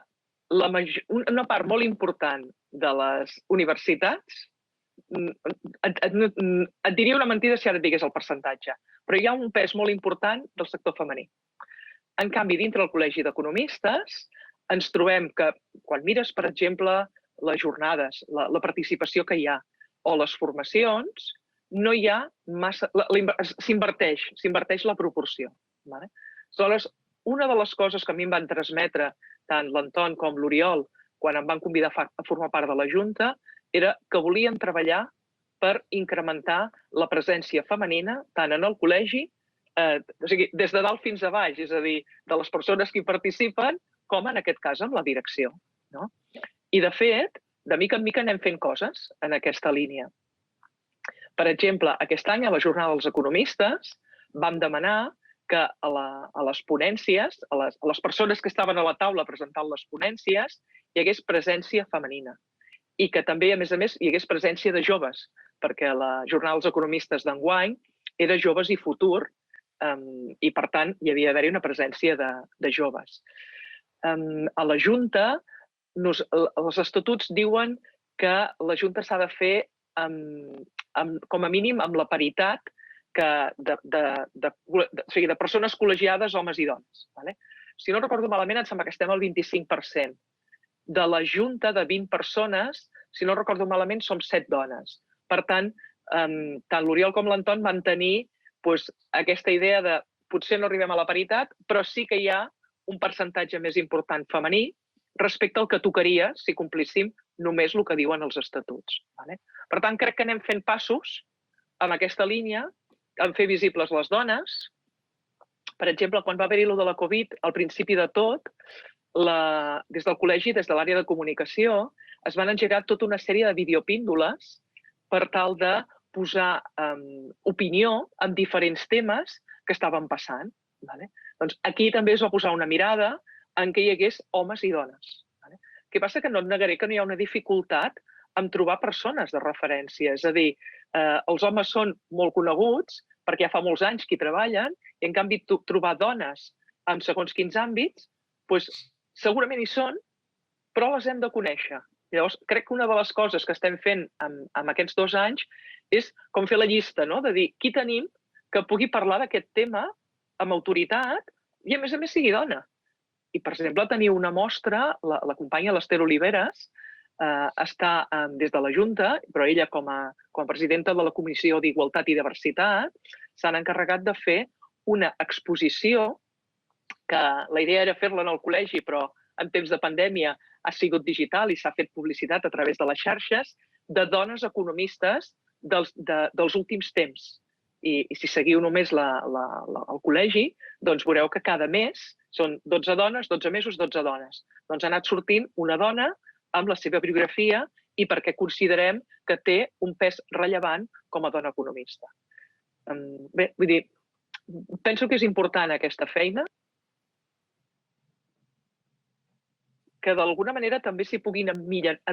una part molt important de les universitats, et diria una mentida si ara et digués el percentatge, però hi ha un pes molt important del sector femení. En canvi, dintre del Col·legi d'Economistes, ens trobem que, quan mires, per exemple, les jornades, la participació que hi ha, o les formacions, no hi ha massa... S'inverteix la proporció. Aleshores, una de les coses que a mi em van transmetre tant l'Anton com l'Oriol, quan em van convidar a formar part de la Junta, era que volien treballar per incrementar la presència femenina tant en el col·legi, o sigui, des de dalt fins a baix, és a dir, de les persones que hi participen, com en aquest cas amb la direcció. I, de fet, de mica en mica anem fent coses en aquesta línia. Per exemple, aquest any a la Jornada dels Economistes vam demanar que a les ponències, a les persones que estaven a la taula presentant les ponències, hi hagués presència femenina. I que també, a més, hi hagués presència de joves, perquè la Jornada dels Economistes d'enguany era joves i futur, i, per tant, hi havia d'haver-hi una presència de joves. A la Junta, els estatuts diuen que la Junta s'ha de fer, com a mínim, amb la paritat de persones col·legiades, homes i dones. Si no recordo malament, em sembla que estem al 25%. De la Junta de 20 persones, si no recordo malament, som 7 dones. Per tant, tant l'Oriol com l'Anton van tenir aquesta idea de potser no arribem a la paritat, però sí que hi ha un percentatge més important femení respecte al que tocaria si complíssim només el que diuen els estatuts. Per tant, crec que anem fent passos en aquesta línia, en fer visibles les dones. Per exemple, quan va haver-hi allò de la Covid, al principi de tot, des del col·legi, des de l'àrea de comunicació, es van engegar tota una sèrie de videopíndoles per tal de posar opinió en diferents temes que estaven passant. Doncs aquí també es va posar una mirada en què hi hagués homes i dones. El que passa que no et negaré que no hi ha una dificultat en trobar persones de referència. És a dir, els homes són molt coneguts perquè ja fa molts anys que hi treballen i, en canvi, trobar dones en segons quins àmbits, doncs, segurament hi són, però les hem de conèixer. Llavors, crec que una de les coses que estem fent en aquests 2 anys és com fer la llista, no? De dir qui tenim que pugui parlar d'aquest tema amb autoritat i, a més, sigui dona. I, per exemple, tenir una mostra, la companya l'Ester Oliveres està des de la Junta, però ella, com a presidenta de la Comissió d'Igualtat i Diversitat, s'han encarregat de fer una exposició que la idea era fer-la en el col·legi, però en temps de pandèmia ha sigut digital i s'ha fet publicitat a través de les xarxes de dones economistes dels últims temps. I si seguiu només el col·legi, doncs veureu que cada mes són 12 dones, 12 mesos, 12 dones. Doncs ha anat sortint una dona amb la seva biografia i perquè considerem que té un pes rellevant com a dona economista. Bé, vull dir, penso que és important aquesta feina, que d'alguna manera també s'hi puguin emmirallar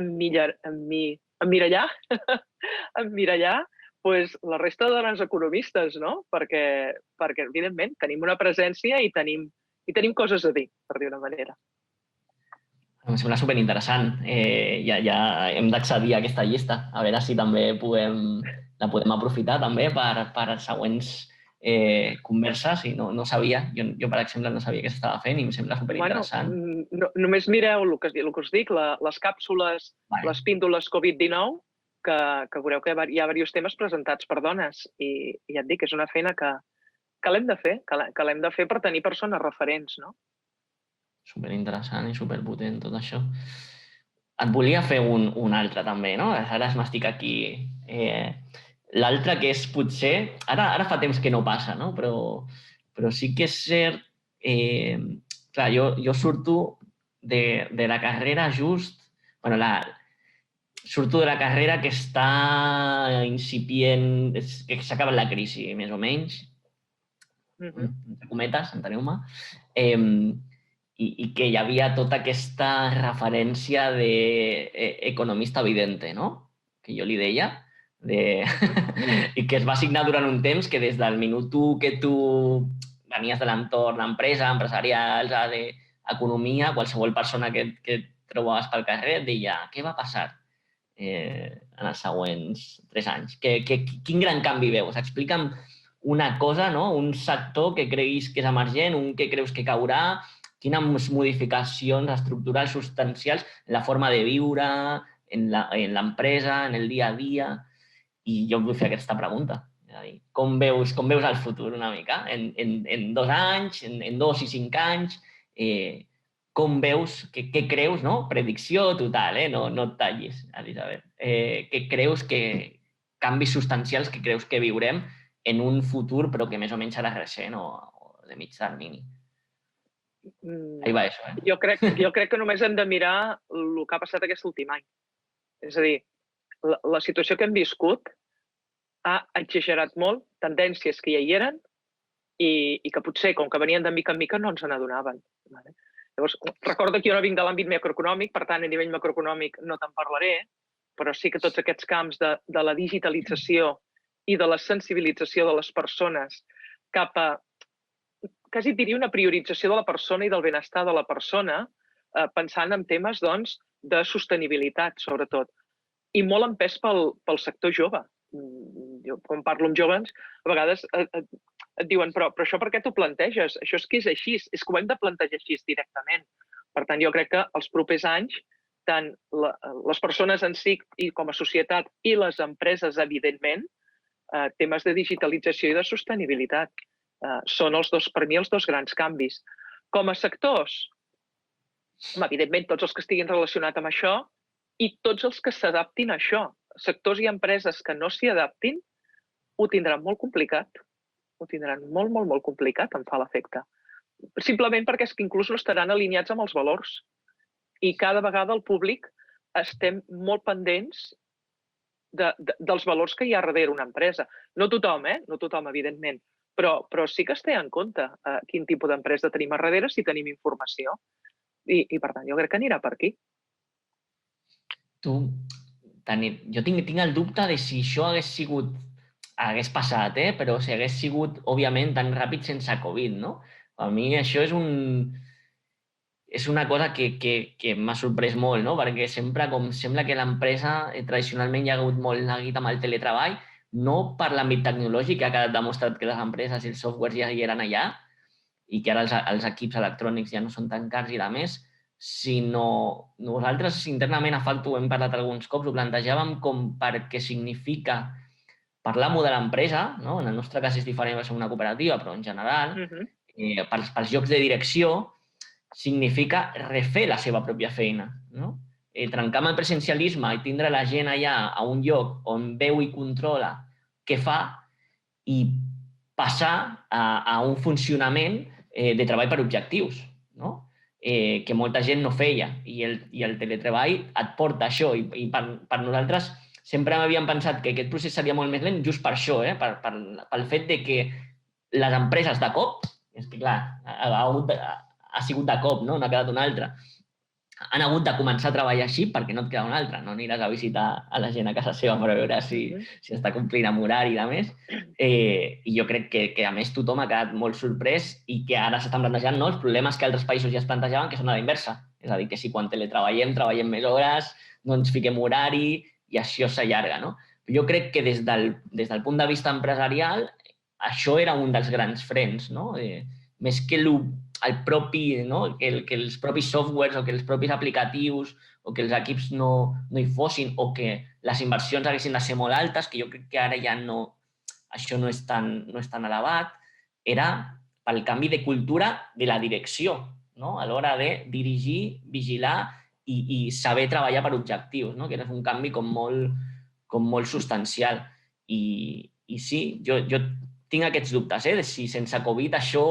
la resta de dones economistes, no? Perquè, evidentment, tenim una presència i tenim coses a dir, per dir una manera. Em sembla superinteressant. Ja hem d'accedir a aquesta llista, a veure si també la podem aprofitar també per a següents converses. No sabia, jo per exemple no sabia què s'estava fent i em sembla superinteressant. Només mireu el que us dic, les càpsules, les píndoles Covid-19, que veureu que hi ha diversos temes presentats per dones i ja et dic, és una feina que l'hem de fer, per tenir persones referents, no? Superinteressant i superpotent tot això. Et volia fer un altre també, no? Ara m'estic aquí. L'altre que és potser... Ara fa temps que no passa, no? Però sí que és cert... Clar, jo surto de la carrera just... Surto de la carrera que està incipient, que s'ha acabat la crisi, més o menys. Entre cometes, enteneu-me. I que hi havia tota aquesta referència d'economista evidente, no? Que jo li deia. I que es va signar durant un temps que des del minut 1 que tu venies de l'entorn d'empresa, empresarials, d'economia, qualsevol persona que trobaves pel carrer et deia què va passar en els següents 3 anys. Quin gran canvi veus? Explica'm una cosa, no? Un sector que creguis que és emergent, un que creus que caurà, quines modificacions estructurals substancials en la forma de viure, en l'empresa, en el dia a dia. I jo em vull fer aquesta pregunta. Com veus el futur una mica? En 2 anys, en 2 i 5 anys, com veus, què creus, no? Predicció total, no et tallis, Elisabet. Què creus que canvis substancials que creus que viurem en un futur, però que més o menys serà recent o de mig termini? Ahí va això, Jo crec que només hem de mirar el que ha passat aquest últim any. És a dir, la situació que hem viscut ha exagerat molt tendències que ja hi eren i que potser, com que venien de mica en mica, no ens n'adonaven. Llavors, recorda que jo no vinc de l'àmbit macroeconòmic, per tant, a nivell macroeconòmic no te'n parlaré, però sí que tots aquests camps de la digitalització i de la sensibilització de les persones cap a, quasi diria, una priorització de la persona i del benestar de la persona, pensant en temes, doncs, de sostenibilitat, sobretot. I molt empès pel sector jove. Jo, quan parlo amb joves, a vegades et diuen, però això per què t'ho planteges? Això és que és així, és que ho hem de plantejar així directament. Per tant, jo crec que els propers anys, tant les persones en si i com a societat i les empreses, evidentment, temes de digitalització i de sostenibilitat són per mi els 2 grans canvis. Com a sectors, evidentment, tots els que estiguin relacionats amb això i tots els que s'adaptin a això. Sectors i empreses que no s'hi adaptin ho tindran molt complicat. Ho tindran molt, molt, molt complicat, em fa l'efecte. Simplement perquè és que inclús no estaran alineats amb els valors. I cada vegada el públic estem molt pendents dels valors que hi ha darrere una empresa. No tothom, no tothom, evidentment, però sí que es té en compte quin tipus d'empresa tenim a darrere si tenim informació. I per tant, jo crec que anirà per aquí. Tu jo tinc el dubte de si això hagués passat, però si hagués sigut, òbviament, tan ràpid sense Covid, no? Per mi això és una cosa que m'ha sorprès molt, no? Perquè sempre, com sembla que l'empresa, tradicionalment hi ha hagut molt neguit amb el teletreball, no per l'àmbit tecnològic, que ha quedat demostrat que les empreses i els softwares ja hi eren allà i que ara els equips electrònics ja no són tan cars i de més, sinó nosaltres internament a Facto ho hem parlat alguns cops, ho plantejàvem com perquè significa per l'amo de l'empresa, no? En el nostre cas és diferent, va ser una cooperativa, però en general, pels llocs de direcció, significa refer la seva pròpia feina, no? Trencar amb el presencialisme i tindre la gent allà a un lloc on veu i controla què fa i passar a un funcionament de treball per objectius, no? Que molta gent no feia. I el teletreball et porta això. I per nosaltres sempre havíem pensat que aquest procés seria molt més lent just per això, pel fet de que les empreses de cop, és que clar, ha sigut de cop, no ha quedat una altra, han hagut de començar a treballar així perquè no et queda una altra. No aniràs a visitar a la gent a casa seva per veure si està complint amb horari i de més. I jo crec que a més tothom ha quedat molt sorprès i que ara s'estan plantejant els problemes que altres països ja es plantejaven, que són a la inversa. És a dir, que si quan teletreballem, treballem més hores, no ens fiquem horari i això s'allarga, no? Jo crec que des del punt de vista empresarial això era un dels grans frens, no? Més que que els propis softwares o que els propis aplicatius o que els equips no hi fossin o que les inversions haguessin de ser molt altes, que jo crec que ara ja això no és tan elevat, era pel canvi de cultura de la direcció, no? A l'hora de dirigir, vigilar i saber treballar per objectius, no? Que era un canvi com molt substancial. I sí, jo tinc aquests dubtes, de si sense Covid això,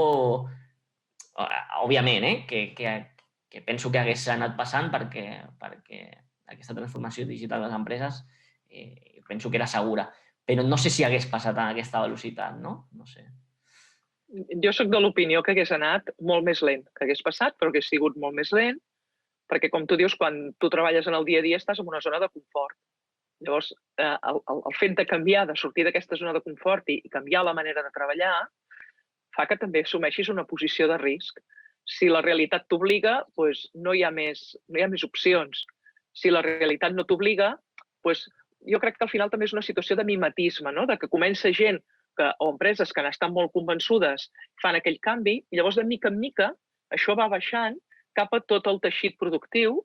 òbviament, que penso que hagués anat passant perquè aquesta transformació digital de les empreses penso que era segura. Però no sé si hagués passat a aquesta velocitat, no? No sé. Jo soc de l'opinió que hagués anat molt més lent, que hagués passat, però hagués sigut molt més lent, perquè, com tu dius, quan tu treballes en el dia a dia estàs en una zona de confort. Llavors, el fet de canviar, de sortir d'aquesta zona de confort i canviar la manera de treballar, fa que també assumeixis una posició de risc. Si la realitat t'obliga, doncs no hi ha més opcions. Si la realitat no t'obliga, doncs jo crec que al final també és una situació de mimetisme, no? De que comença gent o empreses que n'estan molt convençudes fan aquell canvi i llavors de mica en mica això va baixant cap a tot el teixit productiu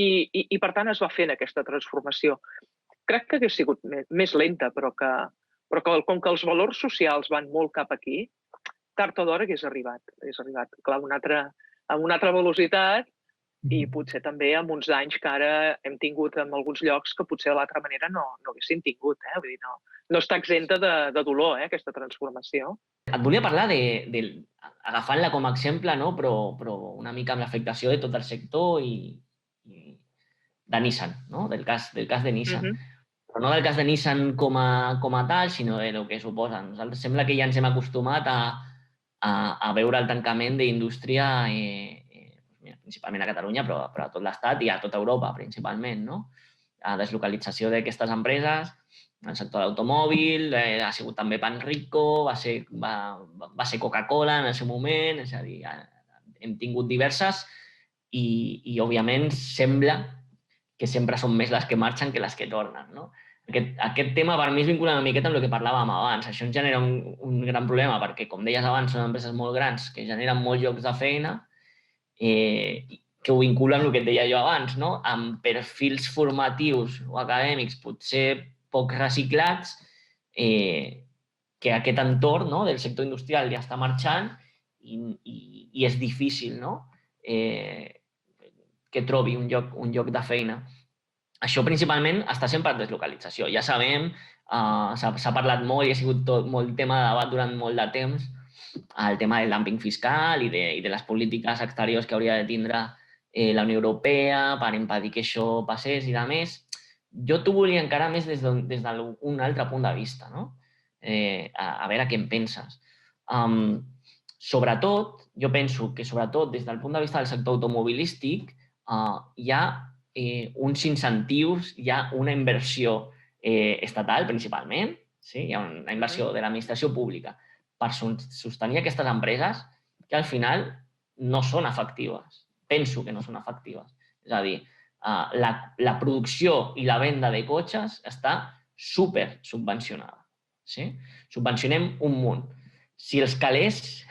i per tant es va fent aquesta transformació. Crec que hagués sigut més lenta, però com que els valors socials van molt cap aquí, tard o d'hora hagués arribat. Clar, amb una altra velocitat i potser també amb uns anys que ara hem tingut en alguns llocs que potser de l'altra manera no haguéssim tingut. Vull dir, no està exenta de dolor, aquesta transformació. Et volia parlar agafant-la com a exemple, no? Però una mica amb l'afectació de tot el sector i de Nissan, no? Del cas de Nissan. Però no del cas de Nissan com a tal, sinó del que suposa. Nosaltres sembla que ja ens hem acostumat a veure el tancament d'indústria principalment a Catalunya, però a tot l'Estat i a tota Europa, principalment, no? La deslocalització d'aquestes empreses, el sector de l'automòbil, ha sigut també Panrico, va ser Coca-Cola en el seu moment, és a dir, hem tingut diverses i òbviament, sembla que sempre són més les que marxen que les que tornen, no? Aquest tema per mi es vincula una miqueta amb el que parlàvem abans. Això ens genera un gran problema perquè, com deies abans, són empreses molt grans que generen molts llocs de feina que ho vincula amb el que et deia jo abans, no? Amb perfils formatius o acadèmics potser poc reciclats, que aquest entorn del sector industrial ja està marxant i és difícil, no? Que trobi un lloc de feina. Això principalment està sent per deslocalització. Ja sabem, s'ha parlat molt i ha sigut molt tema de debat durant molt de temps, el tema del dumping fiscal i de les polítiques exteriors que hauria de tindre la Unió Europea per impedir que això passés i de més. Jo t'ho volia encarar més des d'un altre punt de vista, no? A veure què en penses. Sobretot, jo penso que sobretot des del punt de vista del sector automobilístic hi ha uns incentius, hi ha una inversió estatal, principalment, sí? Hi ha una inversió de l'administració pública per sostenir aquestes empreses que al final no són efectives. Penso que no són efectives. És a dir, la producció i la venda de cotxes està super subvencionada. Sí? Subvencionem un munt. Si els calés,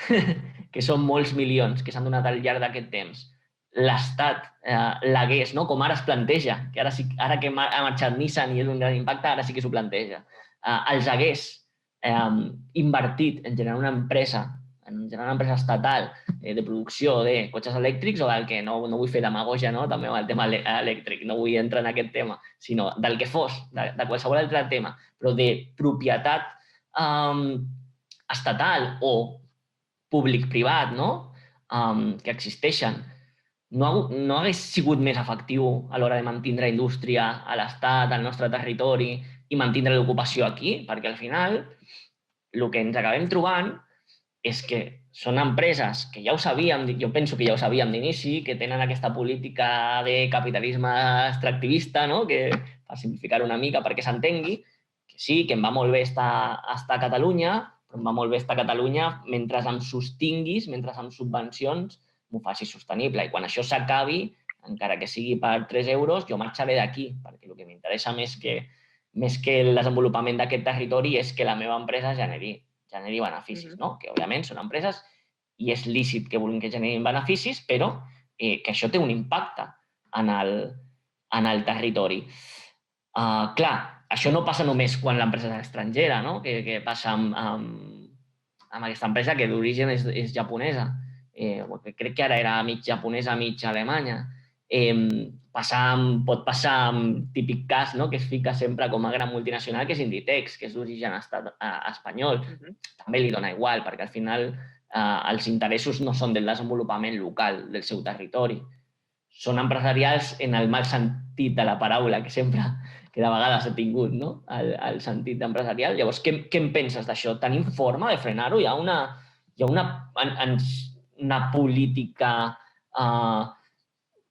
que són molts milions que s'han donat al llarg d'aquest temps, l'Estat l'hagués, no? Com ara es planteja, que ara que ha marxat Nissan i és un gran impacte, ara sí que s'ho planteja, els hagués invertit en generar una empresa estatal de producció de cotxes elèctrics o del que no vull fer demagogia, no? També amb el tema elèctric, no vull entrar en aquest tema, sinó del que fos, de qualsevol altre tema, però de propietat estatal o públic-privat, no? Que existeixen, no hagués sigut més efectiu a l'hora de mantenir indústria a l'Estat, al nostre territori i mantenir l'ocupació aquí? Perquè al final el que ens acabem trobant és que són empreses que ja ho sabíem, jo penso que ja ho sabíem d'inici, que tenen aquesta política de capitalisme extractivista, no? Que, per simplificar una mica perquè s'entengui, que sí, que em va molt bé estar a Catalunya, però em va molt bé estar a Catalunya mentre em sostinguis, mentre amb subvencions m'ho faci sostenible. I quan això s'acabi, encara que sigui per 3 euros, jo marxaré d'aquí, perquè el que m'interessa més que el desenvolupament d'aquest territori és que la meva empresa generi beneficis, no? Que òbviament són empreses i és lícit que vulguin que generin beneficis, però que això té un impacte en el territori. Clar, això no passa només quan l'empresa és estrangera, no? Que passa amb aquesta empresa que d'origen és japonesa. Crec que ara era mig japonesa, mig alemanya. Pot passar amb típic cas, no? Que es fica sempre com a gran multinacional, que és Inditex, que és d'origen espanyol. També li dona igual, perquè al final els interessos no són del desenvolupament local del seu territori. Són empresarials en el mal sentit de la paraula, que de vegades he tingut, no? El sentit empresarial. Llavors, què en penses d'això? Tenim forma de frenar-ho? Hi ha una política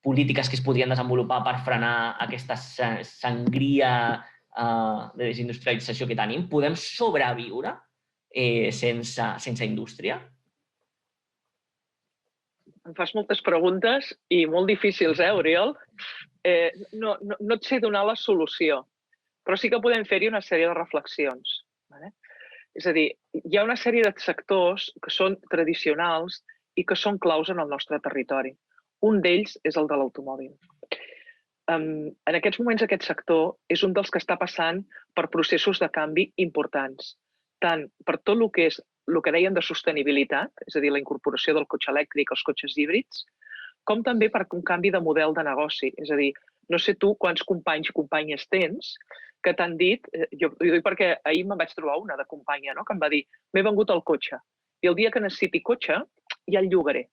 polítiques que es podrien desenvolupar per frenar aquesta sangria de desindustrialització que tenim? Podem sobreviure sense indústria? Em fas moltes preguntes i molt difícils, Oriol? No et sé donar la solució, però sí que podem fer-hi una sèrie de reflexions. És a dir, hi ha una sèrie de sectors que són tradicionals i que són claus en el nostre territori. Un d'ells és el de l'automòbil. En aquests moments aquest sector és un dels que està passant per processos de canvi importants, tant per tot el que és el que deien de sostenibilitat, és a dir, la incorporació del cotxe elèctric als cotxes híbrids, com també per un canvi de model de negoci. És a dir, no sé tu quants companys i companyes tens que t'han dit, jo ho dic perquè ahir me'n vaig trobar una de companya, no? Que em va dir, m'he vengut el cotxe i el dia que necessiti cotxe ja el llogaré.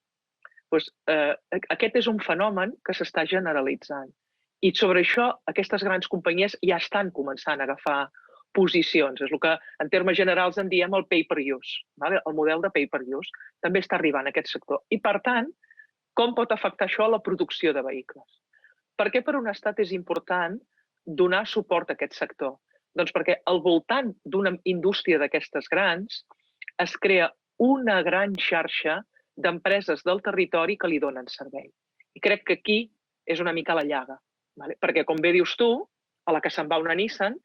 Aquest és un fenomen que s'està generalitzant. I sobre això, aquestes grans companyies ja estan començant a agafar posicions. És el que en termes generals en diem el pay per use. El model de pay per use també està arribant a aquest sector. I per tant, com pot afectar això a la producció de vehicles? Per què per un estat és important donar suport a aquest sector? Doncs perquè al voltant d'una indústria d'aquestes grans es crea una gran xarxa d'empreses del territori que li donen servei. I crec que aquí és una mica la llaga. Perquè, com bé dius tu, a la que se'n va una Nissan,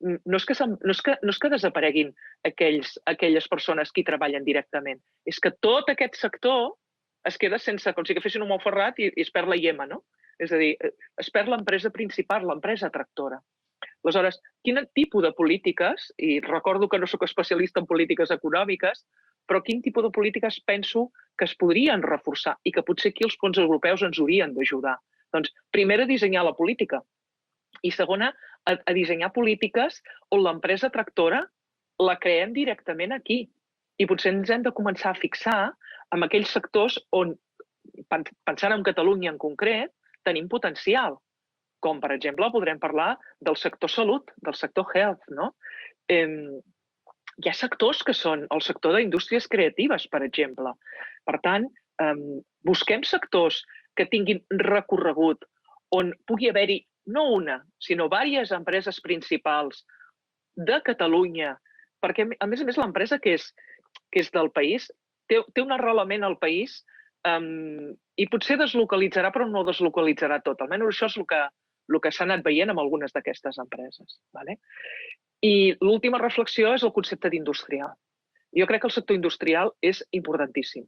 no és que desapareguin aquelles persones que hi treballen directament. És que tot aquest sector es queda sense, com si que fessin un Montferrat i es perd la IEMA, no? És a dir, es perd l'empresa principal, l'empresa tractora. Aleshores, quin tipus de polítiques, i recordo que no sóc especialista en polítiques econòmiques, però quin tipus de polítiques penso que es podrien reforçar i que potser aquí els fons europeus ens haurien d'ajudar? Doncs, primera, dissenyar la política. I segona, a dissenyar polítiques on l'empresa tractora la creem directament aquí. I potser ens hem de començar a fixar en aquells sectors on, pensant en Catalunya en concret, tenim potencial. Com, per exemple, podrem parlar del sector salut, del sector health, no? Hi ha sectors que són el sector d'indústries creatives, per exemple. Per tant, busquem sectors que tinguin recorregut on pugui haver-hi no una, sinó diverses empreses principals de Catalunya, perquè, a més, l'empresa que és del país té un arrelament al país i potser deslocalitzarà, però no deslocalitzarà tot. Almenys això és el que s'ha anat veient amb algunes d'aquestes empreses. I l'última reflexió és el concepte d'industrial. Jo crec que el sector industrial és importantíssim.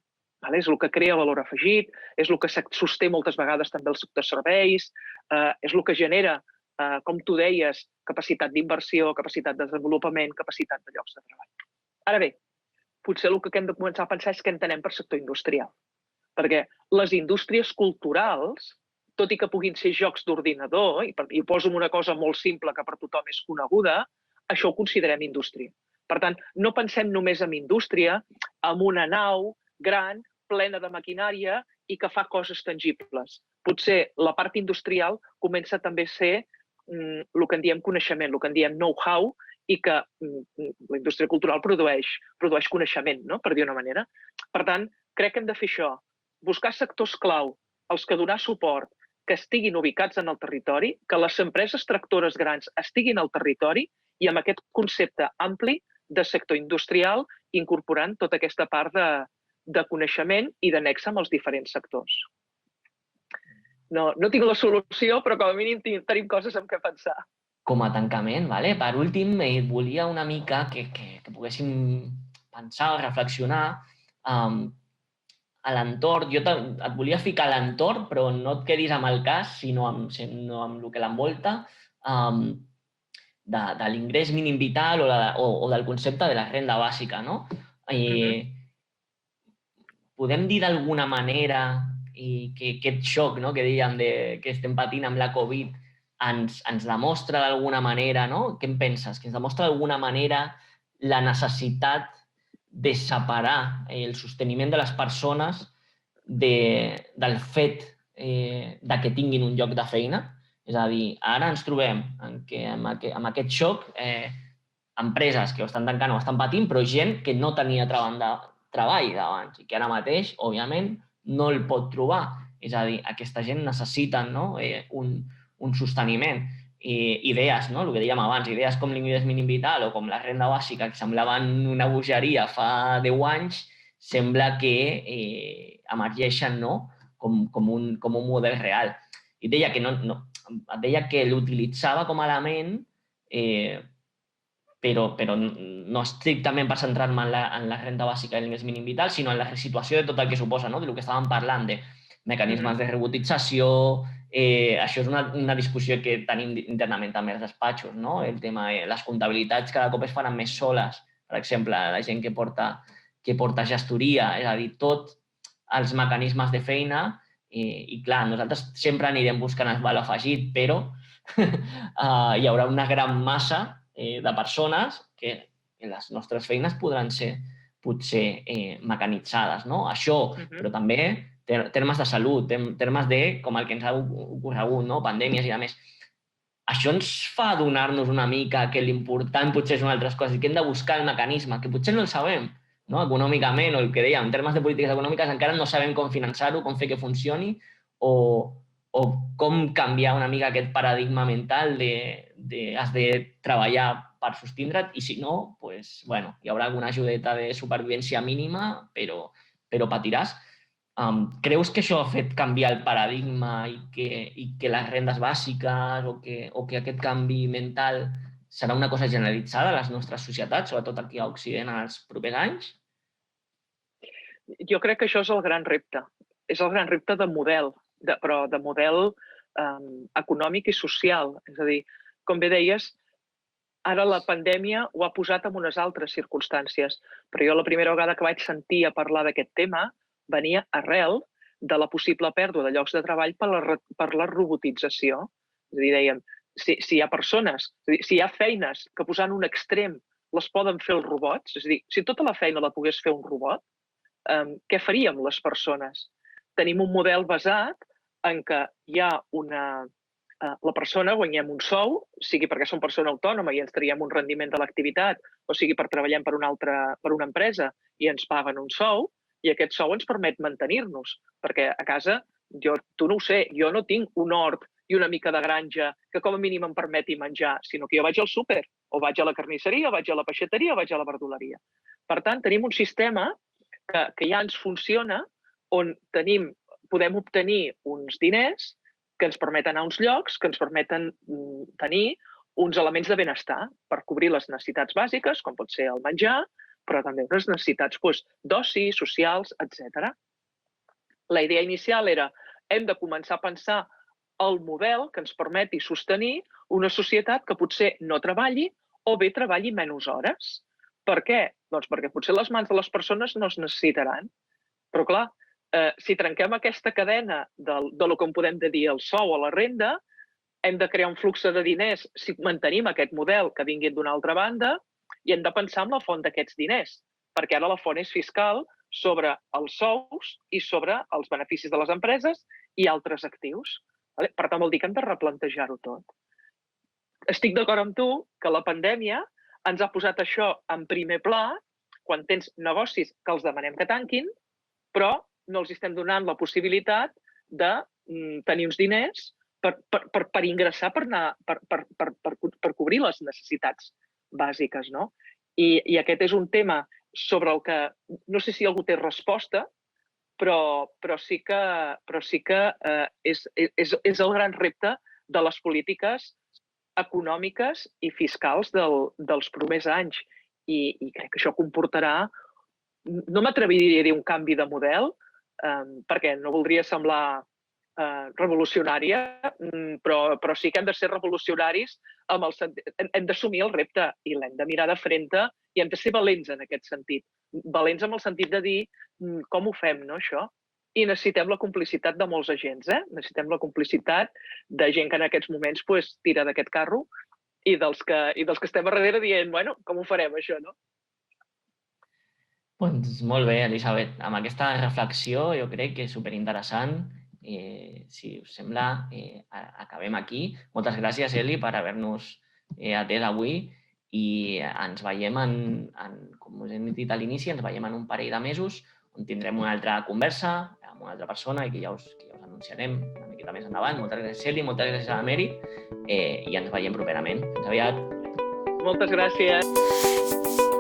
És el que crea valor afegit, és el que sosté moltes vegades també el sector serveis, és el que genera, com tu deies, capacitat d'inversió, capacitat de desenvolupament, capacitat de llocs de treball. Ara bé, potser el que hem de començar a pensar és què entenem per sector industrial. Perquè les indústries culturals, tot i que puguin ser jocs d'ordinador, i poso una cosa molt simple que per tothom és coneguda, això ho considerem indústria. Per tant, no pensem només en indústria, en una nau gran, plena de maquinària i que fa coses tangibles. Potser la part industrial comença també a ser el que en diem coneixement, el que en diem know-how, i que la indústria cultural produeix coneixement, per dir-ho d'una manera. Per tant, crec que hem de fer això, buscar sectors clau, als que donar suport, que estiguin ubicats en el territori, que les empreses tractores grans estiguin al territori i amb aquest concepte ampli de sector industrial incorporant tota aquesta part de coneixement i de nexe amb els diferents sectors. No tinc la solució, però com a mínim tenim coses en què pensar. Com a tancament, per últim, volia una mica que poguéssim pensar o reflexionar a l'entorn. Jo et volia ficar a l'entorn, però no et quedis amb el cas, sinó amb el que l'envolta, de l'ingrés mínim vital o del concepte de la renda bàsica. Podem dir d'alguna manera que aquest xoc que dèiem que estem patint amb la Covid ens demostra d'alguna manera, què en penses? Que ens demostra d'alguna manera la necessitat de separar el sosteniment de les persones del fet que tinguin un lloc de feina? És a dir, ara ens trobem amb aquest xoc, empreses que ho estan tancant o estan patint, però gent que no tenia treball d'abans i que ara mateix, òbviament, no el pot trobar. És a dir, aquesta gent necessita un sosteniment. Idees, el que dèiem abans, idees com l'ingrés mínim vital o com la renda bàsica, que semblaven una bogeria fa 10 anys, sembla que emergeixen com un model real. I deia que l'utilitzava com a element, però no estrictament per centrar-me en la renda bàsica i l'ingrés mínim vital, sinó en la situació de tot el que suposa, del que estàvem parlant, de mecanismes de rebotització. Això és una discussió que tenim internament també als despatxos, el tema de les comptabilitats cada cop es faran més soles. Per exemple, la gent que porta gestoria, és a dir, tots els mecanismes de feina. I clar, nosaltres sempre anirem buscant el valor afegit, però hi haurà una gran massa de persones que les nostres feines podran ser potser mecanitzades. Això, però també termes de salut, termes de com el que ens ha ocorregut, pandèmies i a més. Això ens fa adonar-nos una mica que l'important potser són altres coses i que hem de buscar el mecanisme, que potser no el sabem, econòmicament, o el que dèiem, en termes de polítiques econòmiques encara no sabem com finançar-ho, com fer que funcioni o com canviar una mica aquest paradigma mental de has de treballar per sostindre't i si no, hi haurà alguna ajudeta de supervivència mínima, però patiràs. Creus que això ha fet canviar el paradigma i que les rendes bàsiques o que aquest canvi mental serà una cosa generalitzada a les nostres societats, sobretot aquí a Occident, en els propers anys? Jo crec que això és el gran repte. És el gran repte de model, però de model econòmic i social. És a dir, com bé deies, ara la pandèmia ho ha posat en unes altres circumstàncies, però jo la primera vegada que vaig sentir a parlar d'aquest tema venia arrel de la possible pèrdua de llocs de treball per la robotització. És a dir, dèiem, si hi ha persones, si hi ha feines que posant un extrem les poden fer els robots, és a dir, si tota la feina la pogués fer un robot, què faríem les persones? Tenim un model basat en què hi ha la persona guanyem un sou, sigui perquè som persona autònoma i ens traiem un rendiment de l'activitat, o sigui per treballar per una empresa i ens paguen un sou, i aquest sou ens permet mantenir-nos, perquè a casa, tu no ho sé, jo no tinc un hort i una mica de granja que com a mínim em permeti menjar, sinó que jo vaig al súper, o vaig a la carnisseria, o vaig a la peixateria, o vaig a la verduleria. Per tant, tenim un sistema que ja ens funciona, on podem obtenir uns diners que ens permeten anar a uns llocs, que ens permeten tenir uns elements de benestar per cobrir les necessitats bàsiques, com pot ser el menjar, però també unes necessitats d'oci, socials, etc. La idea inicial era hem de començar a pensar el model que ens permeti sostenir una societat que potser no treballi o bé treballi menys hores. Per què? Doncs perquè potser les mans de les persones no es necessitaran. Però clar, si trenquem aquesta cadena de lo que en podem dir el sou o la renda, hem de crear un flux de diners si mantenim aquest model que vinguin d'una altra banda i hem de pensar en la font d'aquests diners, perquè ara la font és fiscal sobre els sous i sobre els beneficis de les empreses i altres actius. Per tant, vol dir que hem de replantejar-ho tot. Estic d'acord amb tu que la pandèmia ens ha posat això en primer pla quan tens negocis que els demanem que tanquin, però no els estem donant la possibilitat de tenir uns diners per ingressar, per cobrir les necessitats bàsiques. No? I aquest és un tema sobre el que no sé si algú té resposta, però sí que és el gran repte de les polítiques econòmiques i fiscals dels propers anys. I crec que això comportarà, no m'atreviria a dir un canvi de model, perquè no voldria semblar revolucionària, però sí que hem de ser revolucionaris, hem d'assumir el repte i l'hem de mirar de frente i hem de ser valents en aquest sentit. Valents en el sentit de dir com ho fem, no, això? I necessitem la complicitat de molts agents, necessitem la complicitat de gent que en aquests moments tira d'aquest carro i dels que estem a darrere dient, bueno, com ho farem, això, no? Doncs molt bé, Elisabet. Amb aquesta reflexió jo crec que és superinteressant. Si us sembla, acabem aquí. Moltes gràcies, Eli, per haver-nos atès avui i ens veiem, com us hem dit a l'inici, ens veiem en un parell de mesos on tindrem una altra conversa amb una altra persona i que ja us anunciarem una miqueta més endavant. Moltes gràcies, Eli, moltes gràcies a la Mary i ens veiem properament. Fins aviat. Moltes gràcies.